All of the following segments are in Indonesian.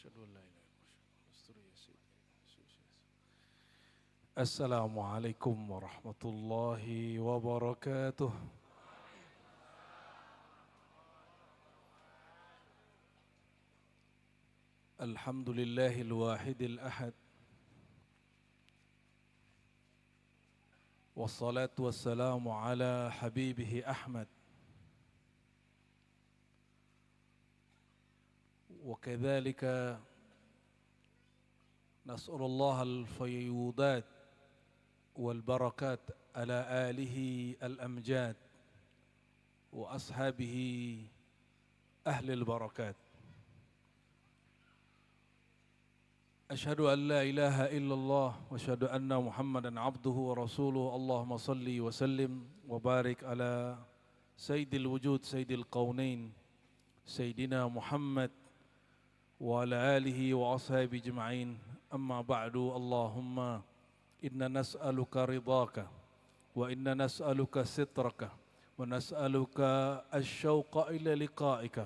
أشهد أن لا إله إلا الله يا سيدي. السلام عليكم ورحمة الله وبركاته. الحمد لله الواحد الأحد، والصلاة والسلام على حبيبه أحمد، وكذلك نسأل الله الفيوضات والبركات على آله الأمجاد وأصحابه أهل البركات. أشهد أن لا إله إلا الله وأشهد أن محمدا عبده ورسوله. اللهم صل وسلم وبارك على سيد الوجود سيد الكونين سيدنا محمد وعلى آله وأصحابه أجمعين. أما بعد، اللهم إنا نسألك رضاك، وإنا نسألك سترك، ونسألك الشوق إلى لقائك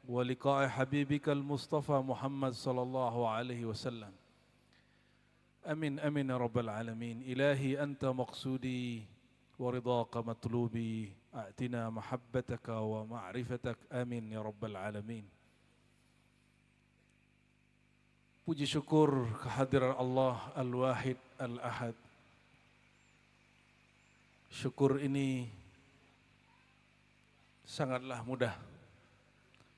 ولقاء حبيبك المصطفى محمد صلى الله عليه وسلم. أمين أمين يا رب العالمين. إلهي أنت مقصودي ورضاك مطلوبي، أعطنا محبتك ومعرفتك. آمين يا رب العالمين. Puji syukur kehadiran Allah Al-Wahid Al-Ahad. Syukur ini sangatlah mudah.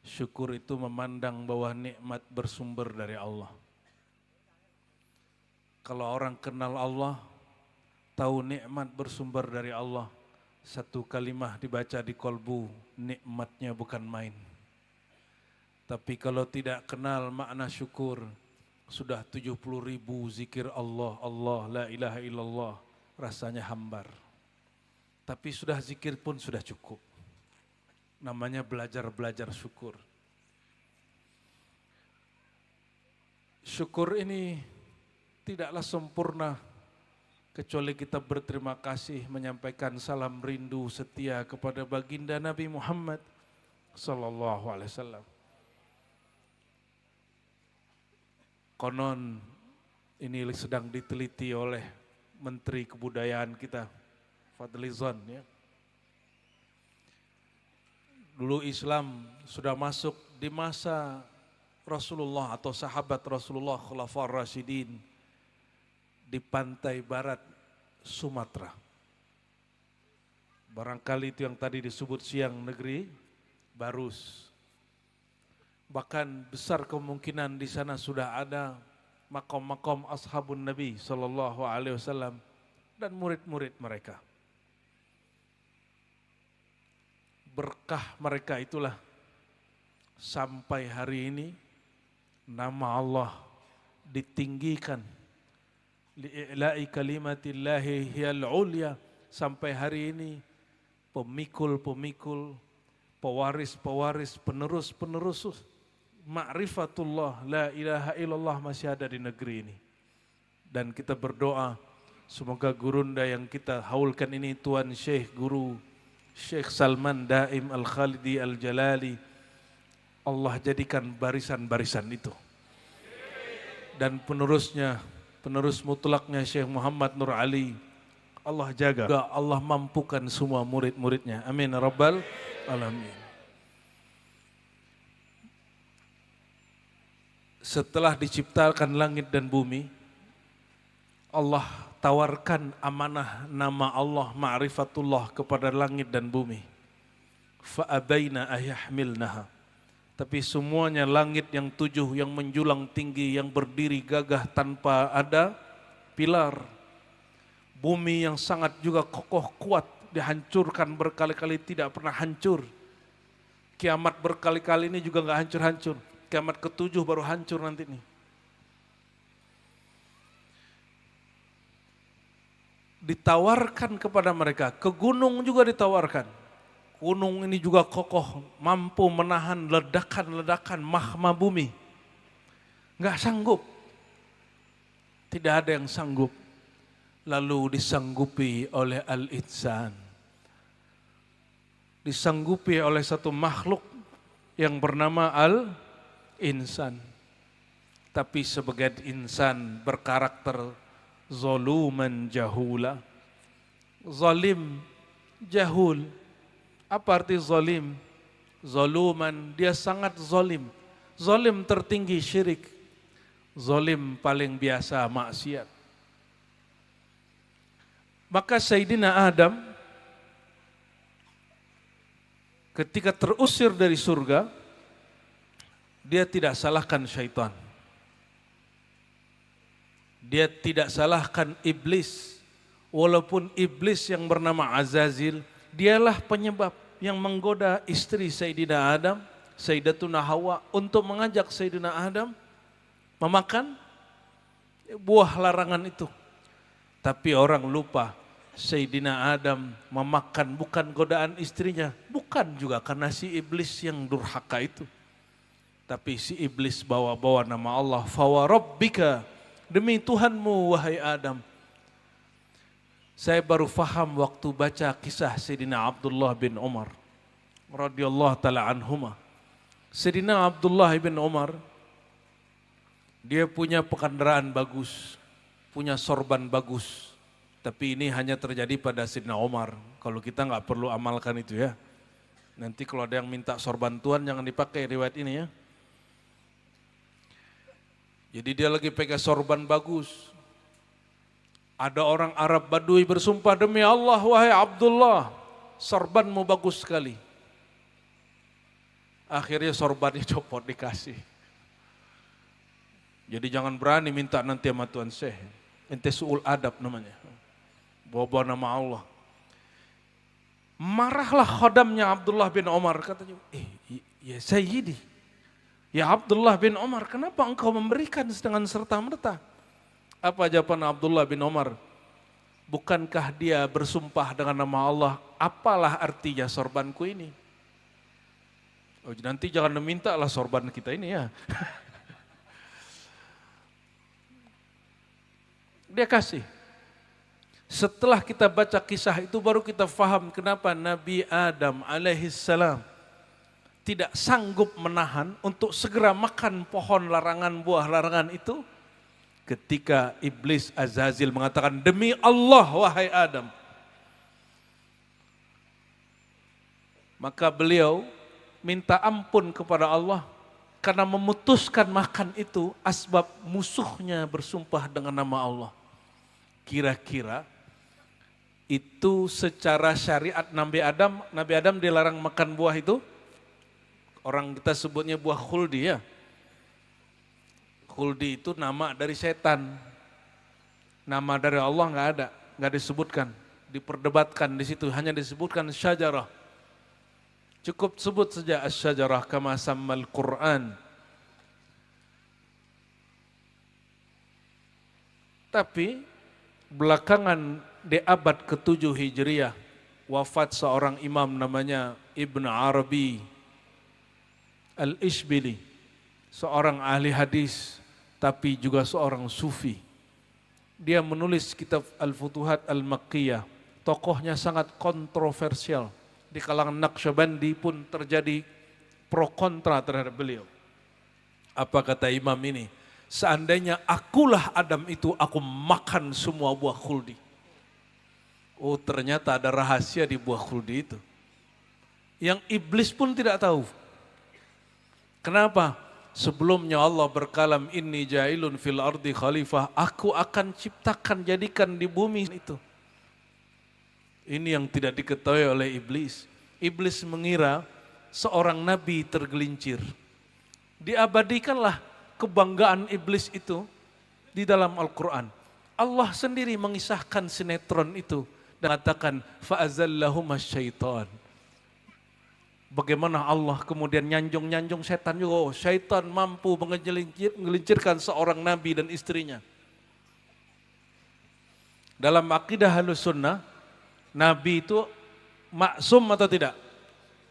Syukur itu memandang bahwa nikmat bersumber dari Allah. Kalau orang kenal Allah, tahu nikmat bersumber dari Allah, satu kalimah dibaca di kolbu, nikmatnya bukan main. Tapi kalau tidak kenal makna syukur, sudah 70.000 zikir Allah, Allah, la ilaha illallah, rasanya hambar. Tapi sudah zikir pun sudah cukup. Namanya belajar syukur. Syukur ini tidaklah sempurna kecuali kita berterima kasih, menyampaikan salam rindu setia kepada baginda Nabi Muhammad sallallahu alaihi wasallam. Konon ini sedang diteliti oleh Menteri Kebudayaan kita, Fadlizon, ya. Dulu Islam sudah masuk di masa Rasulullah atau sahabat Rasulullah Khulafaur Rasyidin di pantai barat Sumatera. Barangkali itu yang tadi disebut siang negeri Barus. Bahkan besar kemungkinan di sana sudah ada makom-makom ashabun Nabi sallallahu alaihi wasallam dan murid-murid mereka. Berkah mereka itulah sampai hari ini nama Allah ditinggikan. Li'ila'i kalimatillahi hiyal ulya. Sampai hari ini pemikul-pemikul, pewaris-pewaris, penerus-penerus ma'rifatullah, la ilaha illallah masih ada di negeri ini. Dan kita berdoa semoga gurunda yang kita haulkan ini, Tuan Syekh Guru Syekh Salman Daim Al-Khalidi Al-Jalali, Allah jadikan barisan-barisan itu. Dan penerusnya, penerus mutlaknya Syekh Muhammad Nur Ali, Allah jaga, Allah mampukan semua murid-muridnya. Amin ya rabbal alamin. Setelah diciptakan langit dan bumi, Allah tawarkan amanah nama Allah ma'rifatullah kepada langit dan bumi. Fa'abaina ayahmilnaha. Tapi semuanya langit yang 7 yang menjulang tinggi, yang berdiri gagah tanpa ada pilar. Bumi yang sangat juga kokoh kuat, dihancurkan berkali-kali tidak pernah hancur. Kiamat berkali-kali ini juga enggak hancur-hancur. Kiamat ke-7 baru hancur nanti nih. Ditawarkan kepada mereka, ke gunung juga ditawarkan. Gunung ini juga kokoh, mampu menahan ledakan-ledakan magma bumi. Enggak sanggup. Tidak ada yang sanggup. Lalu disanggupi oleh al-insan. Disanggupi oleh satu makhluk yang bernama al-insan. Tapi sebagian insan berkarakter zaluman jahula. Zalim, jahul. Apa arti zalim? Zaluman, dia sangat zalim. Zalim tertinggi syirik. Zalim paling biasa maksiat. Maka Sayyidina Adam ketika terusir dari surga, dia tidak salahkan syaitan. Dia tidak salahkan iblis. Walaupun iblis yang bernama Azazil, dialah penyebab yang menggoda istri Sayyidina Adam, Sayyidatuna Hawa, untuk mengajak Sayyidina Adam memakan buah larangan itu. Tapi orang lupa, Sayyidina Adam memakan bukan godaan istrinya, bukan juga karena si iblis yang durhaka itu. Tapi si iblis bawa-bawa nama Allah, "Fawarabbika", demi Tuhanmu wahai Adam. Saya baru faham waktu baca kisah Sayyidina Abdullah bin Umar radhiyallahu taala anhuma. Sayyidina Abdullah bin Umar, dia punya pekandaraan bagus, punya sorban bagus. Tapi ini hanya terjadi pada Sayyidina Umar. Kalau kita nggak perlu amalkan itu ya. Nanti kalau ada yang minta sorban Tuhan jangan dipakai riwayat ini ya. Jadi dia lagi pakai sorban bagus. Ada orang Arab Badui bersumpah, "Demi Allah wahai Abdullah, sorbanmu bagus sekali." Akhirnya sorbannya copot dikasih. Jadi jangan berani minta nanti sama Tuan Syekh. Ente su'ul adab namanya. Bawa nama Allah. Marahlah khodamnya Abdullah bin Umar, katanya, ya Sayyidi, ya Abdullah bin Umar, kenapa engkau memberikan dengan serta-merta? Apa jawaban Abdullah bin Umar? Bukankah dia bersumpah dengan nama Allah, apalah artinya sorbanku ini? Oh, nanti jangan meminta lah sorban kita ini ya. Dia kasih. Setelah kita baca kisah itu baru kita faham kenapa Nabi Adam alaihissalam tidak sanggup menahan untuk segera makan pohon larangan, buah larangan itu. Ketika iblis Azazil mengatakan, "Demi Allah wahai Adam." Maka beliau minta ampun kepada Allah karena memutuskan makan itu asbab musuhnya bersumpah dengan nama Allah. Kira-kira itu secara syariat Nabi Adam dilarang makan buah itu. Orang kita sebutnya buah khuldi ya. Khuldi itu nama dari setan. Nama dari Allah nggak disebutkan, diperdebatkan di situ, hanya disebutkan syajarah. Cukup sebut saja asy-syajarah kama sammal Quran. Tapi belakangan di abad ke-7 Hijriah wafat seorang imam namanya Ibn Arabi Al-Ishbili, seorang ahli hadis tapi juga seorang sufi. Dia menulis kitab Al-Futuhat Al-Makkiyah. Tokohnya sangat kontroversial. Di kalangan Naqsyabandi pun terjadi pro kontra terhadap beliau. Apa kata imam ini? Seandainya akulah Adam itu, aku makan semua buah khuldi. Oh, ternyata ada rahasia di buah khuldi itu. Yang iblis pun tidak tahu. Kenapa? Sebelumnya Allah berkalam, "Inni ja'ilun fil ardi khalifah." Aku akan ciptakan, jadikan di bumi itu. Ini yang tidak diketahui oleh iblis. Iblis mengira seorang nabi tergelincir. Diabadikanlah kebanggaan iblis itu di dalam Al-Quran. Allah sendiri mengisahkan sinetron itu dan mengatakan fa'azallahuma syaitan. Bagaimana Allah kemudian nyanjung-nyanjung setan juga. Oh, syaitan mampu mengelincirkan seorang nabi dan istrinya. Dalam akidah Ahlussunnah, nabi itu maksum atau tidak?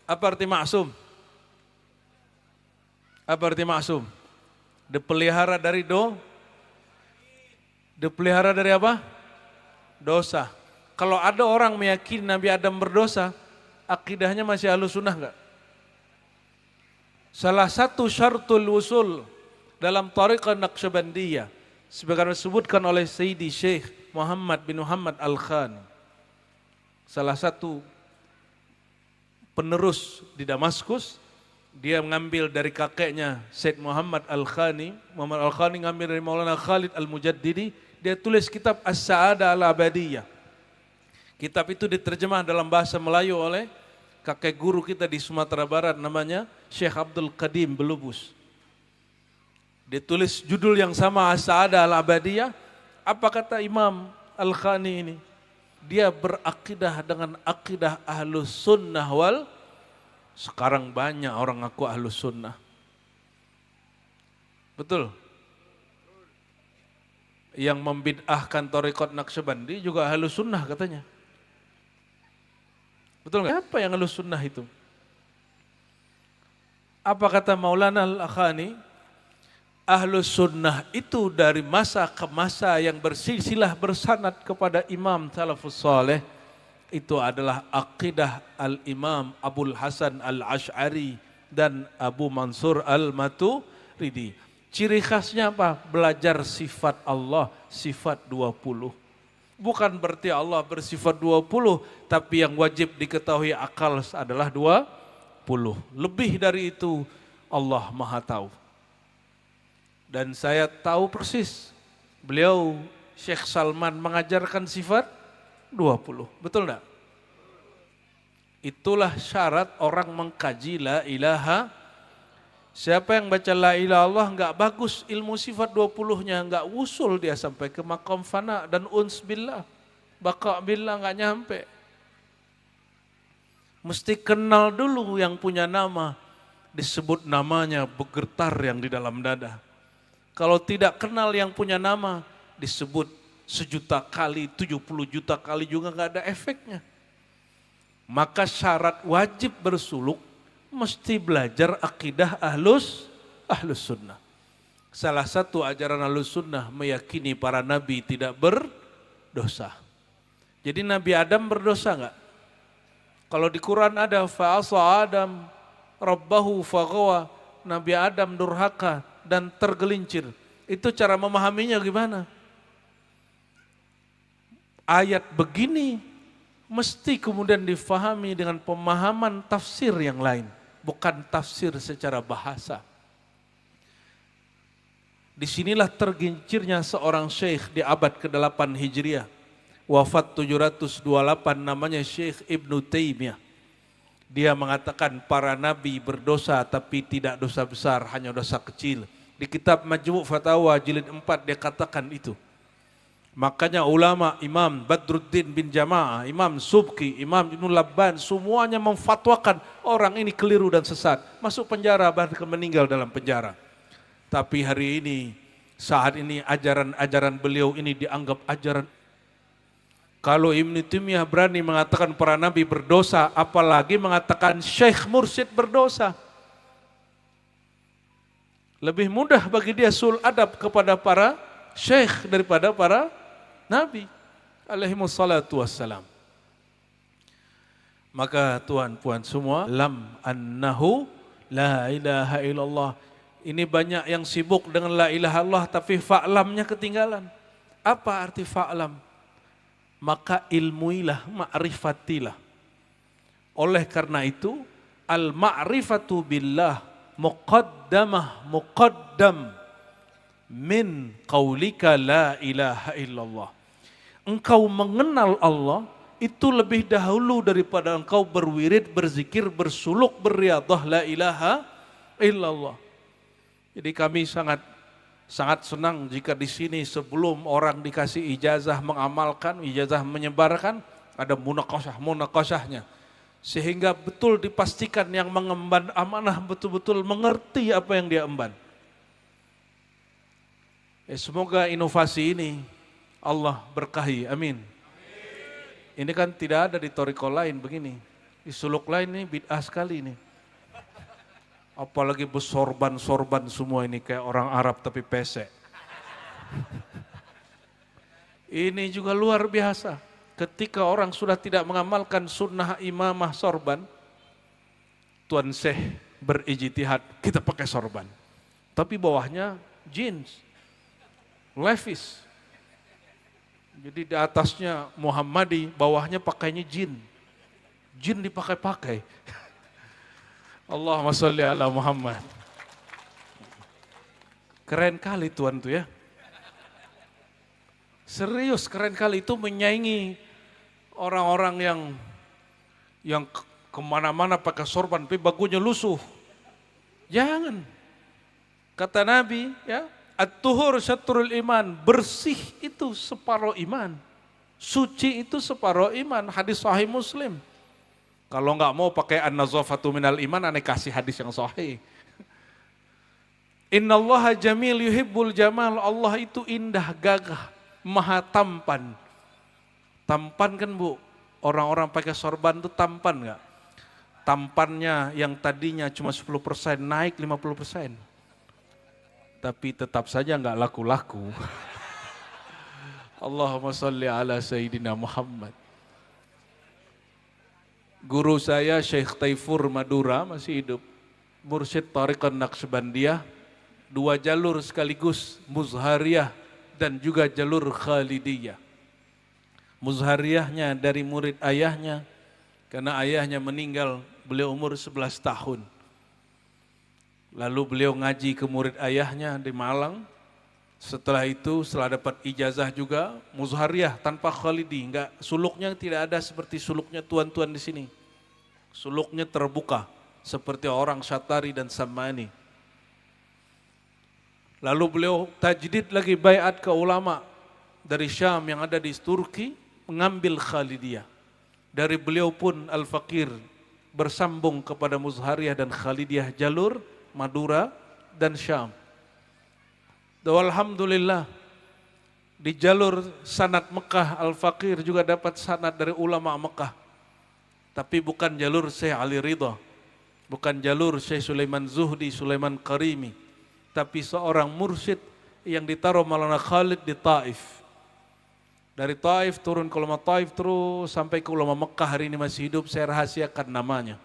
Apa arti maksum? Apa arti maksum? Dipelihara dari dipelihara dari apa? Dosa. Kalau ada orang meyakini Nabi Adam berdosa, akidahnya masih Ahlussunnah enggak? Salah satu syartul wusul dalam Thariqah Naqsyabandiyah sebagaimana disebutkan oleh Sayyidi Syekh Muhammad bin Muhammad Al-Khani, salah satu penerus di Damaskus. Dia mengambil dari kakeknya Syekh Muhammad Al-Khani. Muhammad Al-Khani ngambil dari Maulana Khalid Al-Mujaddidi. Dia tulis kitab As-Sa'adah Al-Abadiyah. Kitab itu diterjemah dalam bahasa Melayu oleh kakek guru kita di Sumatera Barat, namanya Syekh Abdul Qadim Belubus. Dia tulis judul yang sama, As-Sa'adah Al-Abadiyah. Apa kata Imam Al-Khani ini? Dia berakidah dengan akidah Ahlus Sunnah wal. Sekarang banyak orang ngaku Ahlus Sunnah. Betul? Yang membid'ahkan Thariqat Naqsyabandi juga Ahlus Sunnah katanya. Betul nggak? Apa yang Ahlus Sunnah itu? Apa kata Maulana Al-Akhani? Ahlus Sunnah itu dari masa ke masa yang bersilsilah bersanad kepada Imam Salafus Saleh. Itu adalah akidah Al-Imam Abul Hasan Al-Ash'ari dan Abu Mansur Al-Maturidi. Ciri khasnya apa? Belajar sifat Allah, sifat 20. Bukan berarti Allah bersifat 20, tapi yang wajib diketahui akal adalah 20. Lebih dari itu Allah Maha Tahu. Dan saya tahu persis, beliau Syekh Salman mengajarkan sifat 20. Betul enggak? Itulah syarat orang mengkaji la ilaha. Siapa yang baca la ilaha Allah enggak bagus ilmu sifat 20-nya, enggak usul dia sampai ke maqam fana dan uns billah. Baqa billah enggak nyampe. Mesti kenal dulu yang punya nama, disebut namanya bergetar yang di dalam dada. Kalau tidak kenal yang punya nama, disebut 1.000.000 kali, 70 juta kali juga nggak ada efeknya. Maka syarat wajib bersuluk mesti belajar akidah ahlus sunnah. Salah satu ajaran ahlus sunnah meyakini para nabi tidak berdosa. Jadi Nabi Adam berdosa nggak? Kalau di Quran ada fa'asa Adam rabbahu faghawa, Nabi Adam durhaka dan tergelincir. Itu cara memahaminya gimana? Ayat begini mesti kemudian difahami dengan pemahaman tafsir yang lain, bukan tafsir secara bahasa. Disinilah tergincirnya seorang syekh di abad ke-8 Hijriah, wafat 728, namanya Syekh Ibnu Taimiyah. Dia mengatakan para nabi berdosa tapi tidak dosa besar, hanya dosa kecil. Di kitab Majmu' Fatawa jilid 4 dia katakan itu. Makanya ulama Imam Badruddin bin Jama'ah, Imam Subki, Imam Ibnu Labban semuanya memfatwakan orang ini keliru dan sesat. Masuk penjara bahkan meninggal dalam penjara. Tapi hari ini, saat ini ajaran-ajaran beliau ini dianggap ajaran. Kalau Ibnu Taimiyah berani mengatakan para nabi berdosa, apalagi mengatakan Syekh Mursyid berdosa. Lebih mudah bagi dia sul adab kepada para syekh daripada para nabi alaihimussalatu wassalam. Maka tuan-puan semua, lam annahu la ilaha illallah. Ini banyak yang sibuk dengan la ilaha illallah tapi fa'lamnya ketinggalan. Apa arti fa'lam? Maka ilmuilah, ma'rifatilah. Oleh karena itu, al-ma'rifatu billah muqaddam min qaulika la ilaha illallah. Engkau mengenal Allah itu lebih dahulu daripada engkau berwirid, berzikir, bersuluk, beriadah la ilaha illallah. Jadi kami sangat senang jika di sini sebelum orang dikasih ijazah mengamalkan, ijazah menyebarkan, ada munaqashahnya. Sehingga betul dipastikan yang mengemban amanah betul-betul mengerti apa yang dia emban. Semoga inovasi ini Allah berkahi, amin. Ini kan tidak ada di thariqah lain begini. Di suluk lain ini bid'ah sekali ini. Apalagi bersorban-sorban semua ini kayak orang Arab tapi pesek. Ini juga luar biasa. Ketika orang sudah tidak mengamalkan sunnah imamah sorban, Tuan Syekh berijtihad, kita pakai sorban. tapi bawahnya jeans, Levi's. Jadi di atasnya Muhammadi, bawahnya pakainya jin. Jin dipakai-pakai. Allahumma sholli ala Muhammad. Keren kali Tuhan tuh ya. Serius keren kali, itu menyaingi orang-orang yang kemana-mana pakai sorban, tapi bagunya lusuh. Jangan. Kata Nabi, ya, at-tuhur syatrul iman, bersih itu separuh iman. Suci itu separuh iman, hadis sahih Muslim. Kalau nggak mau pakai an-nazafatu minal iman, aneh kasih hadis yang sahih. Innallaha jamil yuhibbul jamal, Allah itu indah, gagah, maha tampan. Tampan kan Bu, orang-orang pakai sorban itu tampan nggak? Tampannya yang tadinya cuma 10% naik 50%. Tapi tetap saja nggak laku-laku. Allahumma sholli ala Sayyidina Muhammad. Guru saya Syekh Taifur Madura masih hidup. Mursyid Thariqah Naqsyabandiyah. 2 jalur sekaligus, Muzhariyah dan juga jalur Khalidiyah. Muzhariyahnya dari murid ayahnya, karena ayahnya meninggal, beliau umur 11 tahun. Lalu beliau ngaji ke murid ayahnya di Malang. Setelah itu, setelah dapat ijazah juga, Muzhariyah tanpa Khalidi, enggak, suluknya tidak ada seperti suluknya tuan-tuan di sini. Suluknya terbuka, seperti orang Syatari dan Samani. Lalu beliau tajdid lagi baiat ke ulama dari Syam yang ada di Turki, mengambil Khalidiyah. Dari beliau pun Al-Fakir bersambung kepada Muzhariyah dan Khalidiyah jalur Madura dan Syam. Dan alhamdulillah di jalur sanad Mekah Al-Fakir juga dapat sanad dari ulama Mekah. Tapi bukan jalur Syekh Ali Ridha, bukan jalur Syekh Sulaiman Zuhdi, Sulaiman Karimi, tapi seorang mursyid yang ditaruh Maulana Khalid di Taif. Dari Taif turun ke ulama Taif terus sampai ke ulama Mekah, hari ini masih hidup, saya rahasiakan namanya.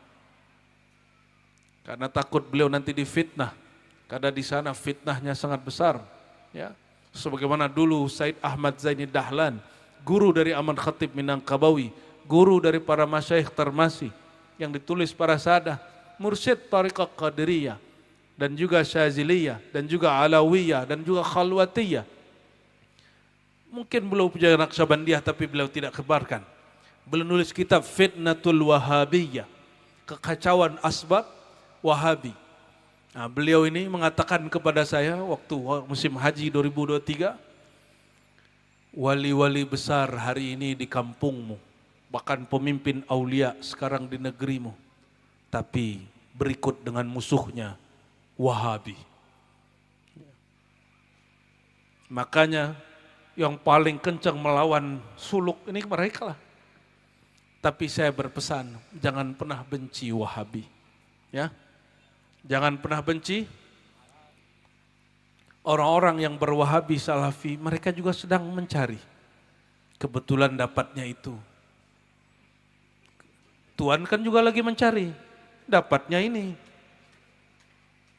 Karena takut beliau nanti difitnah, karena di sana fitnahnya sangat besar. Ya, sebagaimana dulu Said Ahmad Zaini Dahlan, guru dari Aman Khatib Minangkabawi, guru dari para masyayikh termasih, yang ditulis para sadah, mursyid Tariqah Qadiriyah, dan juga Syaziliyah, dan juga Alawiyah, dan juga Khalwatiyah. Mungkin beliau punya Naqsyabandiyah tapi beliau tidak kebarkan. Beliau nulis kitab Fitnatul Wahabiyah, kekacauan asbab Wahabi. Nah, beliau ini mengatakan kepada saya waktu musim haji 2023, wali-wali besar hari ini di kampungmu, bahkan pemimpin aulia sekarang di negerimu, tapi berikut dengan musuhnya Wahabi. Makanya yang paling kencang melawan suluk ini mereka lah. Tapi saya berpesan, jangan pernah benci Wahabi. Ya, jangan pernah benci orang-orang yang berwahabi salafi, mereka juga sedang mencari. Kebetulan dapatnya itu. Tuhan kan juga lagi mencari, dapatnya ini.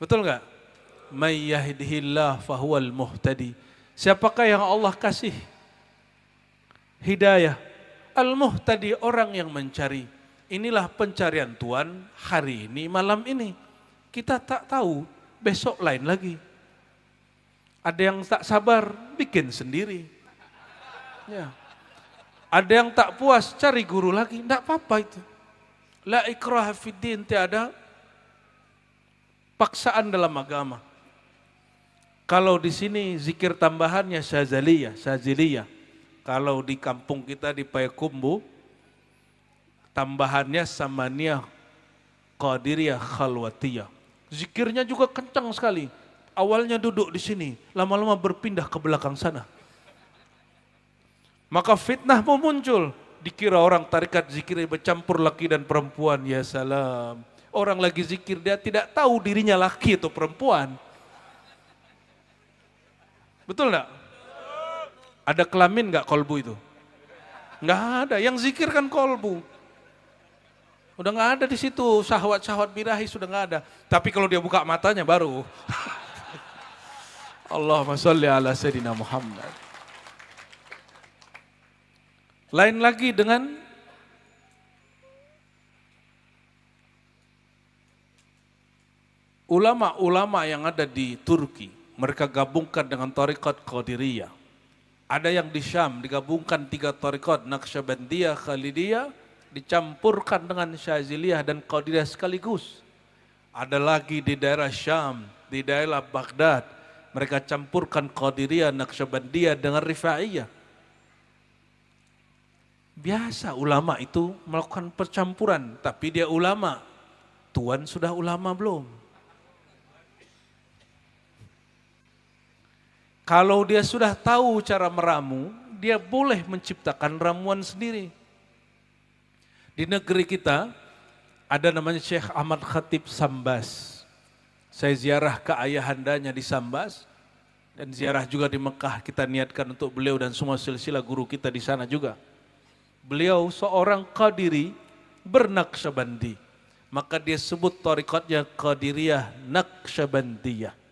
Betul nggak? May yahdihillah fahuwal muhtadi. Siapakah yang Allah kasih hidayah? Al-muhtadi, orang yang mencari. Inilah pencarian Tuhan hari ini, malam ini. Kita tak tahu, besok lain lagi. Ada yang tak sabar, bikin sendiri. Ya. Ada yang tak puas, cari guru lagi. Tidak apa-apa itu. La ikraha fiddin, tiada paksaan dalam agama. Kalau di sini zikir tambahannya Syaziliyah. Kalau di kampung kita di Payakumbuh, tambahannya Samaniyah, Qadiriyah, Khalwatiyah. Zikirnya juga kencang sekali. Awalnya duduk di sini, lama-lama berpindah ke belakang sana. Maka fitnah pun muncul. Dikira orang tarikat zikirnya bercampur laki dan perempuan. Ya salam. Orang lagi zikir, dia tidak tahu dirinya laki atau perempuan. Betul enggak? Ada kelamin enggak kolbu itu? Enggak ada, yang zikir kan kolbu. Udah enggak ada di situ, syahwat-syahwat birahi sudah enggak ada. Tapi kalau dia buka matanya baru. Allahumma sholli ala Sayyidina Muhammad. Lain lagi dengan ulama-ulama yang ada di Turki. Mereka gabungkan dengan Thariqat Qadiriyah. Ada yang di Syam digabungkan 3 Thariqat, Naqsyabandiyah, Khalidiyah, dicampurkan dengan Syaziliyah dan Qadiriyah sekaligus. Ada lagi di daerah Syam, di daerah Baghdad, mereka campurkan Qadiriyah, Naqsyabandiyah dengan Rifaiyah. Biasa ulama itu melakukan percampuran, tapi dia ulama. Tuan sudah ulama belum? Kalau dia sudah tahu cara meramu, dia boleh menciptakan ramuan sendiri. Di negeri kita ada namanya Syekh Ahmad Khatib Sambas. Saya ziarah ke ayahandanya di Sambas dan ziarah juga di Mekah. Kita niatkan untuk beliau dan semua silsilah guru kita di sana juga. Beliau seorang Qadiri bernaqsyabandi. Maka dia sebut tariqatnya Qadiriyah Naqsyabandiyah.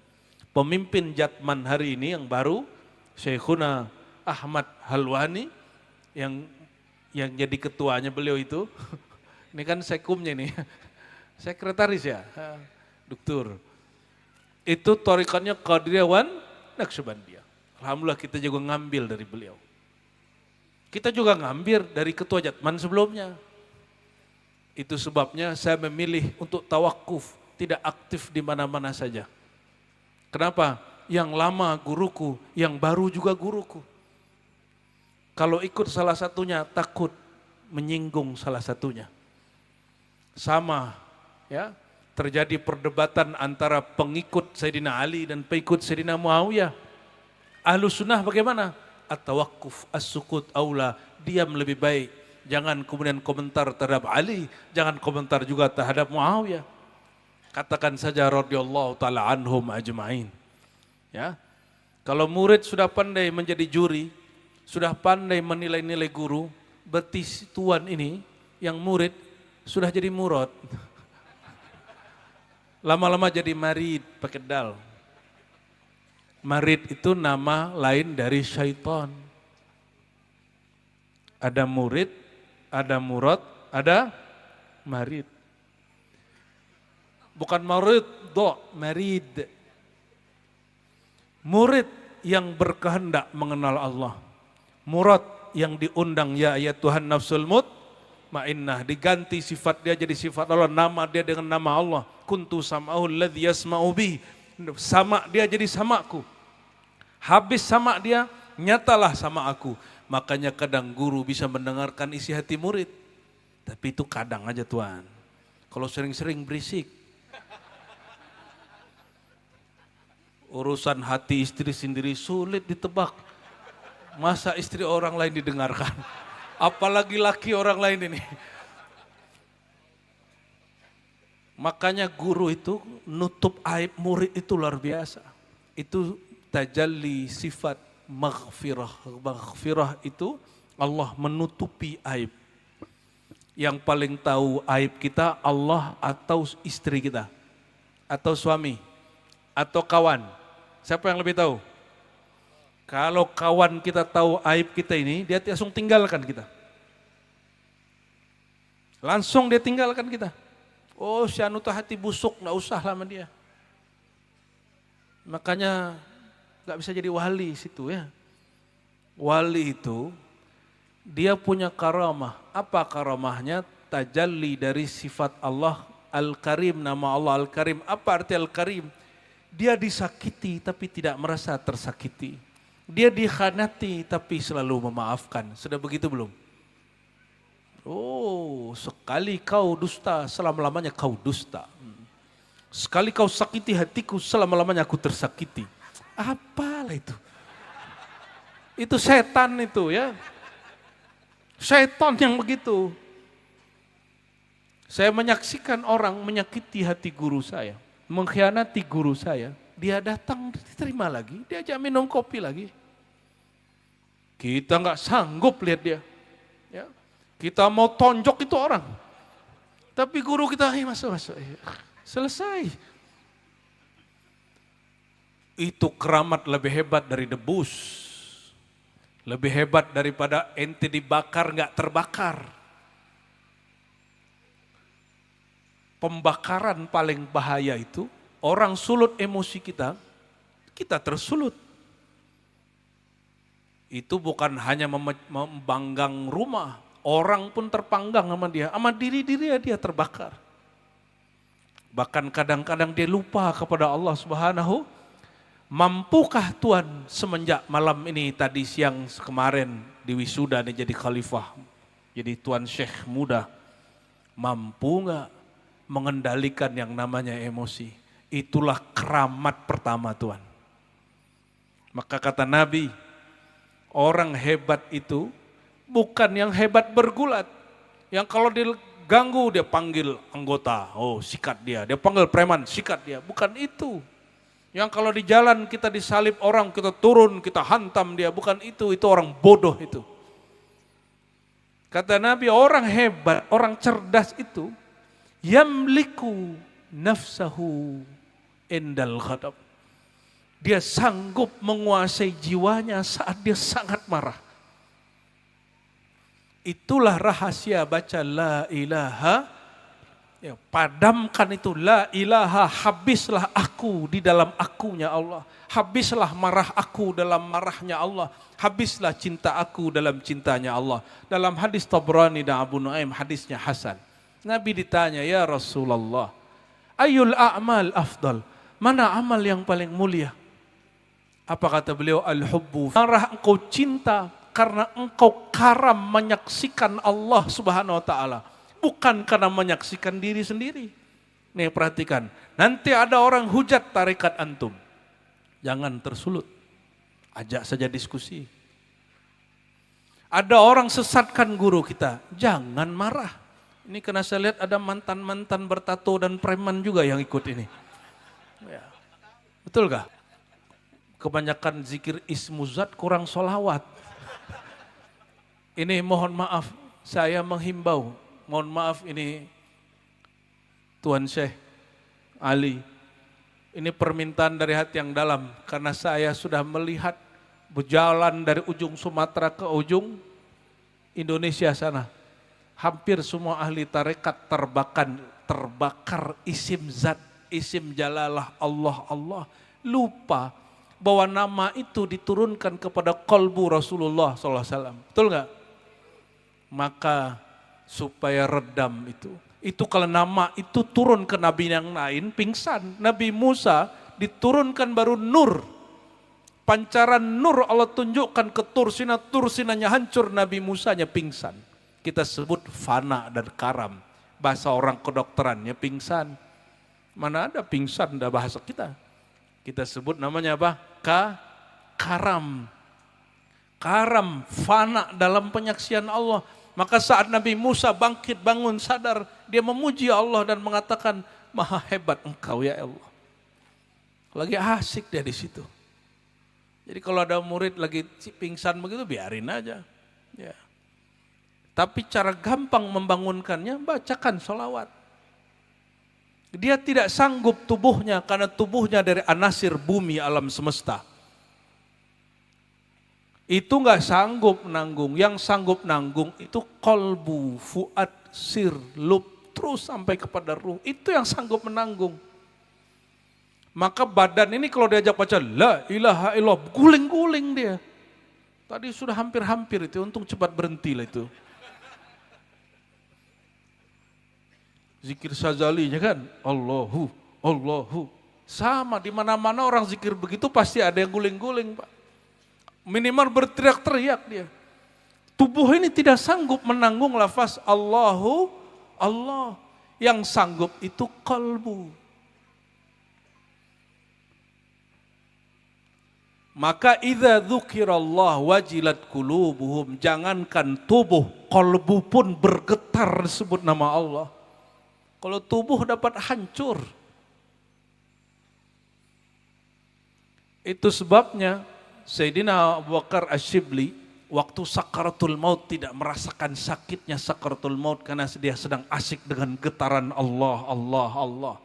Pemimpin Jatman hari ini yang baru, Syekhuna Ahmad Halwani, yang jadi ketuanya beliau itu, ini kan sekumnya nih, sekretaris ya, dokter. Itu tariqatnya Qadiriyah Naqsyabandiyah. Alhamdulillah kita juga ngambil dari beliau. Kita juga ngambil dari ketua Jatman sebelumnya. Itu sebabnya saya memilih untuk tawakuf, tidak aktif di mana-mana saja. Kenapa? Yang lama guruku, yang baru juga guruku. Kalau ikut salah satunya takut menyinggung salah satunya. Sama ya, terjadi perdebatan antara pengikut Sayyidina Ali dan pengikut Sayyidina Muawiyah. Ahlus sunnah bagaimana? At-tawakkuf, as-sukut aula, diam lebih baik. Jangan kemudian komentar terhadap Ali, jangan komentar juga terhadap Muawiyah. Katakan saja radhiyallahu taala anhum ajma'in. Ya. Kalau murid sudah pandai menjadi juri, sudah pandai menilai-nilai guru, berarti tuan ini yang murid sudah jadi murad. Lama-lama jadi marid pakai dal. Marid itu nama lain dari syaitan. Ada murid, ada murad, ada marid. Bukan marid, marid. Murid yang berkehendak mengenal Allah. Murad yang diundang ya Tuhan nafsul mutmainnah. Diganti sifat dia jadi sifat Allah. Nama dia dengan nama Allah. Kuntu sam'ahu alladhi yasma'u bih. Sama dia jadi samaku. Habis sama dia, nyatalah sama aku. Makanya kadang guru bisa mendengarkan isi hati murid. Tapi itu kadang aja Tuhan. Kalau sering-sering berisik. Urusan hati istri sendiri sulit ditebak. Masa istri orang lain didengarkan? Apalagi laki orang lain ini. Makanya guru itu nutup aib murid itu luar biasa. Itu tajalli sifat maghfirah. Maghfirah itu Allah menutupi aib. Yang paling tahu aib kita Allah atau istri kita. Atau suami. Atau kawan. Siapa yang lebih tahu? Kalau kawan kita tahu aib kita ini, dia langsung tinggalkan kita. Langsung dia tinggalkan kita. Oh, si anu tuh hati busuk, nggak usah lama dia. Makanya nggak bisa jadi wali situ ya. Wali itu dia punya karamah. Apa karamahnya? Tajalli dari sifat Allah Al-Karim, nama Allah Al-Karim. Apa arti Al-Karim? Dia disakiti tapi tidak merasa tersakiti. Dia dikhianati tapi selalu memaafkan. Sudah begitu belum? Oh, sekali kau dusta, selama-lamanya kau dusta. Sekali kau sakiti hatiku, selama-lamanya aku tersakiti. Apalah itu? Itu setan itu ya. Setan yang begitu. Saya menyaksikan orang menyakiti hati guru saya. Mengkhianati guru saya, dia datang diterima lagi, diajak minum kopi lagi. Kita nggak sanggup lihat dia, ya. Kita mau tonjok itu orang, tapi guru kita masuk, selesai. Itu keramat lebih hebat dari debus. Lebih hebat daripada ente dibakar nggak terbakar. Pembakaran paling bahaya itu, orang sulut emosi kita, kita tersulut. Itu bukan hanya membanggang rumah, orang pun terpanggang sama diri dia terbakar. Bahkan kadang-kadang dia lupa kepada Allah Subhanahu. Mampukah Tuhan semenjak malam ini tadi siang kemarin di wisuda nih jadi khalifah, jadi tuan syekh muda, mampu nggak mengendalikan yang namanya emosi? Itulah keramat pertama Tuhan. Maka kata Nabi, orang hebat itu bukan yang hebat bergulat, yang kalau diganggu dia panggil anggota, oh sikat dia panggil preman, sikat dia, bukan itu. Yang kalau di jalan kita disalib orang, kita turun, kita hantam dia, bukan itu orang bodoh itu. Kata Nabi, orang hebat, orang cerdas itu, yamliku nafsahu indal ghadab. Dia sanggup menguasai jiwanya saat dia sangat marah. Itulah rahasia baca la ilaha. Ya, padamkan itu la ilaha, habislah aku di dalam akunya Allah. Habislah marah aku dalam marahnya Allah. Habislah cinta aku dalam cintanya Allah. Dalam hadis Tabrani dan Abu Nuaim, hadisnya Hasan. Nabi ditanya, ya Rasulullah, ayul a'mal afdal? Mana amal yang paling mulia? Apa kata beliau? Al-hubbu. Marah engkau cinta karena engkau karam menyaksikan Allah Subhanahu wa ta'ala. Bukan karena menyaksikan diri sendiri. Nih perhatikan, nanti ada orang hujat tarekat antum. Jangan tersulut, ajak saja diskusi. Ada orang sesatkan guru kita, jangan marah. Ini karena saya lihat ada mantan-mantan bertato dan preman juga yang ikut ini. Ya. Betul gak? Kebanyakan zikir ismuzat kurang sholawat. Ini mohon maaf, saya menghimbau. Mohon maaf ini Tuan Syekh Ali, ini permintaan dari hati yang dalam karena saya sudah melihat berjalan dari ujung Sumatera ke ujung Indonesia sana. Hampir semua ahli tarekat terbakar isim zat, isim jalalah Allah. Lupa bahwa nama itu diturunkan kepada qalbu Rasulullah SAW. Betul nggak? Maka supaya redam itu. Itu kalau nama itu turun ke nabi yang lain, pingsan. Nabi Musa diturunkan baru nur. Pancaran nur Allah tunjukkan ke Tursina, Tursinanya hancur, Nabi Musanya pingsan. Kita sebut fana dan karam. Bahasa orang kedokterannya pingsan. Mana ada pingsan dah bahasa kita. Kita sebut namanya apa? Karam. Karam, fana dalam penyaksian Allah. Maka saat Nabi Musa bangkit bangun sadar, dia memuji Allah dan mengatakan, maha hebat engkau ya Allah. Lagi asik dia di situ. Jadi kalau ada murid lagi pingsan begitu biarin aja. Ya. Tapi cara gampang membangunkannya, bacakan sholawat. Dia tidak sanggup tubuhnya karena tubuhnya dari anasir bumi alam semesta. Itu nggak sanggup nanggung, yang sanggup nanggung itu kolbu, fuad, sir, lub, terus sampai kepada ruh. Itu yang sanggup menanggung. Maka badan ini kalau diajak baca la ilaha illallah, guling-guling dia. Tadi sudah hampir-hampir itu, untung cepat berhenti lah itu. Zikir Syazalinya kan, Allahu. Sama di mana-mana orang zikir begitu pasti ada yang guling-guling, Pak. Minimal berteriak-teriak dia. Tubuh ini tidak sanggup menanggung lafaz Allahu, Allah. Yang sanggup itu qalbu. Maka idza dzukirallah wajilat qulubuhum, jangankan tubuh, qalbu pun bergetar disebut nama Allah. Kalau tubuh dapat hancur. Itu sebabnya Sayyidina Abu Bakar Asy-Syibli waktu sakaratul maut tidak merasakan sakitnya sakaratul maut karena dia sedang asik dengan getaran Allah.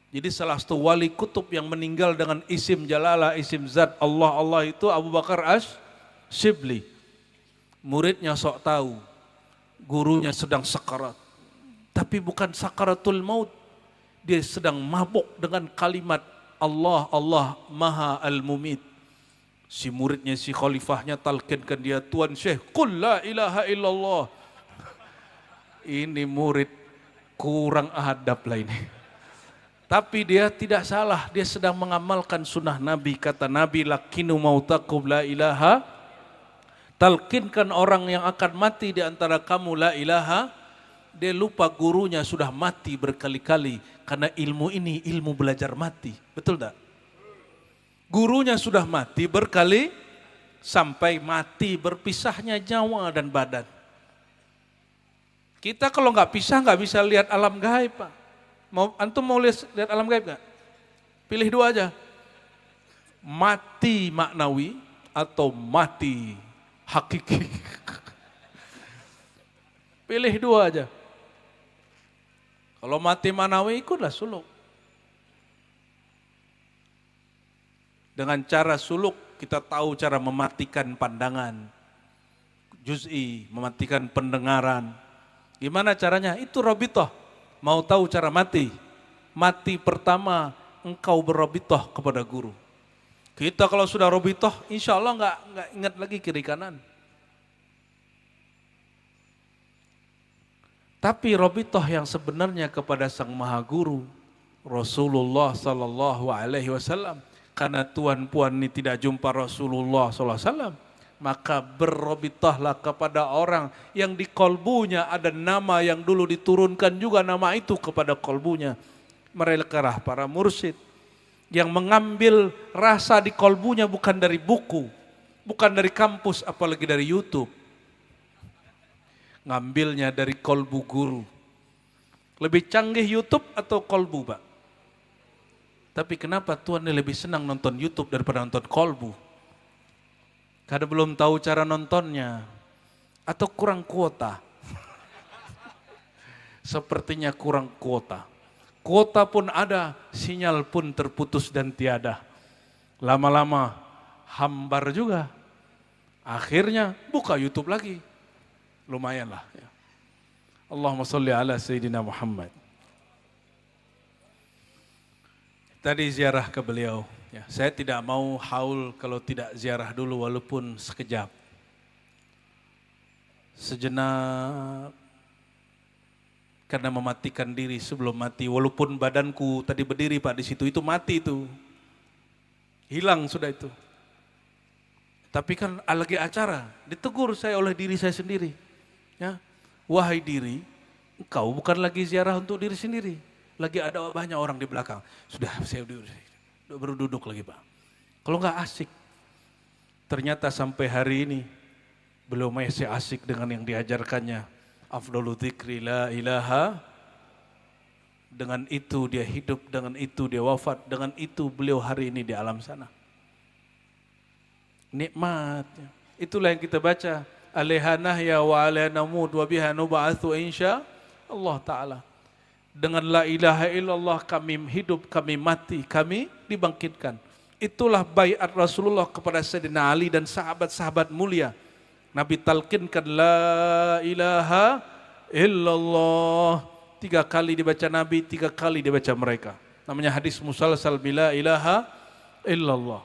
Jadi salah satu wali kutub yang meninggal dengan isim jalalah, isim zat Allah Allah itu Abu Bakar Shibli. Muridnya sok tahu, gurunya sedang sakarat. Tapi bukan sakaratul maut. Dia sedang mabuk dengan kalimat Allah Allah Maha Al-Mumit. Si muridnya, si khalifahnya talkinkan dia, Tuan Syekh, qul la ilaha illallah. Ini murid kurang adab lah ini. Tapi dia tidak salah, dia sedang mengamalkan sunnah Nabi. Kata Nabi, lakinu mautakum la ilaha. Talkinkan orang yang akan mati di antara kamu la ilaha. Dia lupa gurunya sudah mati berkali-kali. Karena ilmu ini ilmu belajar mati. Betul tak? Gurunya sudah mati berkali sampai mati berpisahnya nyawa dan badan. Kita kalau nggak pisah nggak bisa lihat alam gaib, Pak. Antum mau lihat alam gaib nggak? Pilih dua aja. Mati maknawi atau mati hakiki. Pilih dua aja. Kalau mati maknawi ikutlah suluk. Dengan cara suluk kita tahu cara mematikan pandangan. Juz'i, mematikan pendengaran. Gimana caranya? Itu robitoh. Mau tahu cara mati? Mati pertama engkau berrobitoh kepada guru. Kita kalau sudah robitoh, insya Allah nggak ingat lagi kiri kanan. Tapi robitoh yang sebenarnya kepada sang maha guru Rasulullah Sallallahu Alaihi Wasallam. Karena tuan puan ini tidak jumpa Rasulullah Sallallahu Alaihi Wasallam, maka berrobitohlah kepada orang yang di kolbunya ada nama yang dulu diturunkan juga nama itu kepada kolbunya. Mereka lah para mursyid yang mengambil rasa di kolbunya bukan dari buku, bukan dari kampus, apalagi dari YouTube. Ngambilnya dari kolbu guru. Lebih canggih YouTube atau kolbu, Pak? Tapi kenapa Tuhan ini lebih senang nonton YouTube daripada nonton kolbu? Karena belum tahu cara nontonnya atau kurang kuota. Sepertinya kurang kuota. Kuota pun ada, sinyal pun terputus dan tiada. Lama-lama hambar juga. Akhirnya buka YouTube lagi. Lumayanlah. Ya. Allahumma sholli ala Sayyidina Muhammad. Tadi ziarah ke beliau. Ya, saya tidak mau haul kalau tidak ziarah dulu walaupun sekejap. Sejenak karena mematikan diri sebelum mati. Walaupun badanku tadi berdiri Pak di situ, itu mati itu. Hilang sudah itu. Tapi kan lagi acara, ditegur saya oleh diri saya sendiri. Ya, wahai diri, engkau bukan lagi ziarah untuk diri sendiri. Lagi ada banyak orang di belakang. Sudah saya baru duduk lagi Pak. Kalau nggak asik, ternyata sampai hari ini beliau masih asik dengan yang diajarkannya. Afdalu dzikri la ilaha. Dengan itu dia hidup, dengan itu dia wafat, dengan itu beliau hari ini di alam sana. Nikmat. Itulah yang kita baca. Alaiha nahya wa alaiha namut wa biha nub'atsu insya Allah Ta'ala. Dengan la ilaha illallah kami hidup, kami mati, kami dibangkitkan. Itulah baiat Rasulullah kepada Sayyidina Ali dan sahabat-sahabat mulia. Nabi talkinkan la ilaha illallah. 3 kali dibaca Nabi, 3 kali dibaca mereka. Namanya hadis musalsal bila ilaha illallah.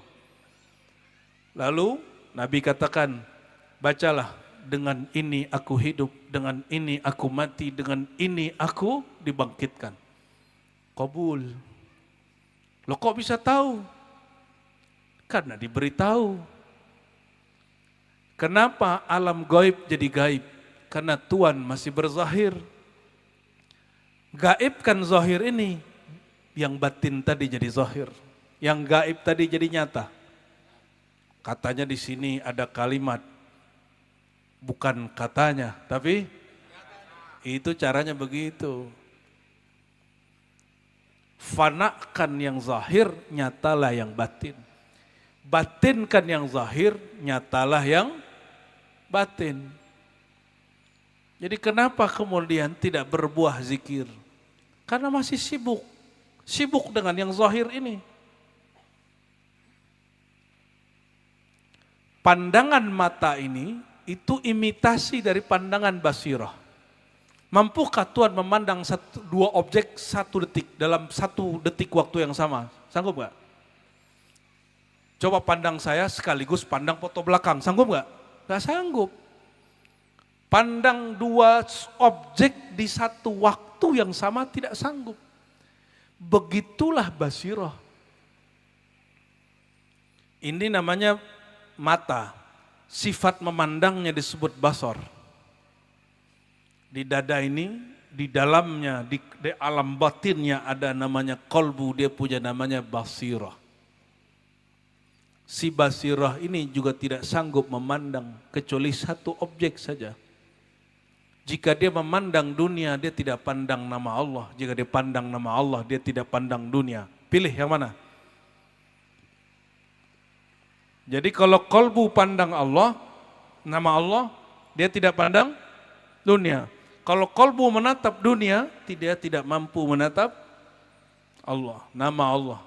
Lalu Nabi katakan, bacalah, dengan ini aku hidup, dengan ini aku mati, dengan ini aku dibangkitkan. Qabul. Loh kok bisa tahu? Karena diberitahu. Kenapa alam gaib jadi gaib? Karena Tuhan masih berzahir. Gaib kan zahir ini, yang batin tadi jadi zahir, yang gaib tadi jadi nyata. Katanya di sini ada kalimat, bukan katanya, tapi itu caranya begitu. Fanakan yang zahir, nyatalah yang batin. Batinkan yang zahir, nyatalah yang batin. Jadi kenapa kemudian tidak berbuah zikir? Karena masih sibuk. Sibuk dengan yang zahir ini. Pandangan mata ini itu imitasi dari pandangan basirah. Mampukah Tuhan memandang dua objek 1 detik dalam 1 detik waktu yang sama? Sanggup gak? Coba pandang saya sekaligus pandang foto belakang, sanggup gak? Gak sanggup. Pandang dua objek di satu waktu yang sama tidak sanggup. Begitulah basirah. Ini namanya mata. Sifat memandangnya disebut basar. Di dada ini, di dalamnya, di alam batinnya ada namanya qalbu, dia punya namanya basirah. Si basirah ini juga tidak sanggup memandang kecuali satu objek saja. Jika dia memandang dunia, dia tidak pandang nama Allah. Jika dia pandang nama Allah, dia tidak pandang dunia. Pilih yang mana? Jadi kalau qalbu pandang Allah, nama Allah, dia tidak pandang dunia. Kalau qalbu menatap dunia, dia tidak mampu menatap Allah, nama Allah.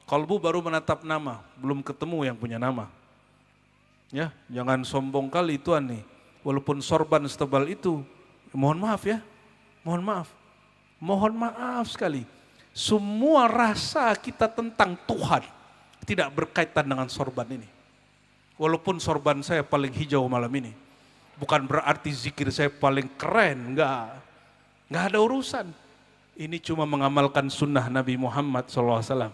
Qalbu baru menatap nama, belum ketemu yang punya nama. Ya, jangan sombong kali Tuhan nih. Walaupun sorban setebal itu, mohon maaf ya, mohon maaf sekali. Semua rasa kita tentang Tuhan tidak berkaitan dengan sorban ini. Walaupun sorban saya paling hijau malam ini, bukan berarti zikir saya paling keren, enggak ada urusan. Ini cuma mengamalkan sunnah Nabi Muhammad SAW.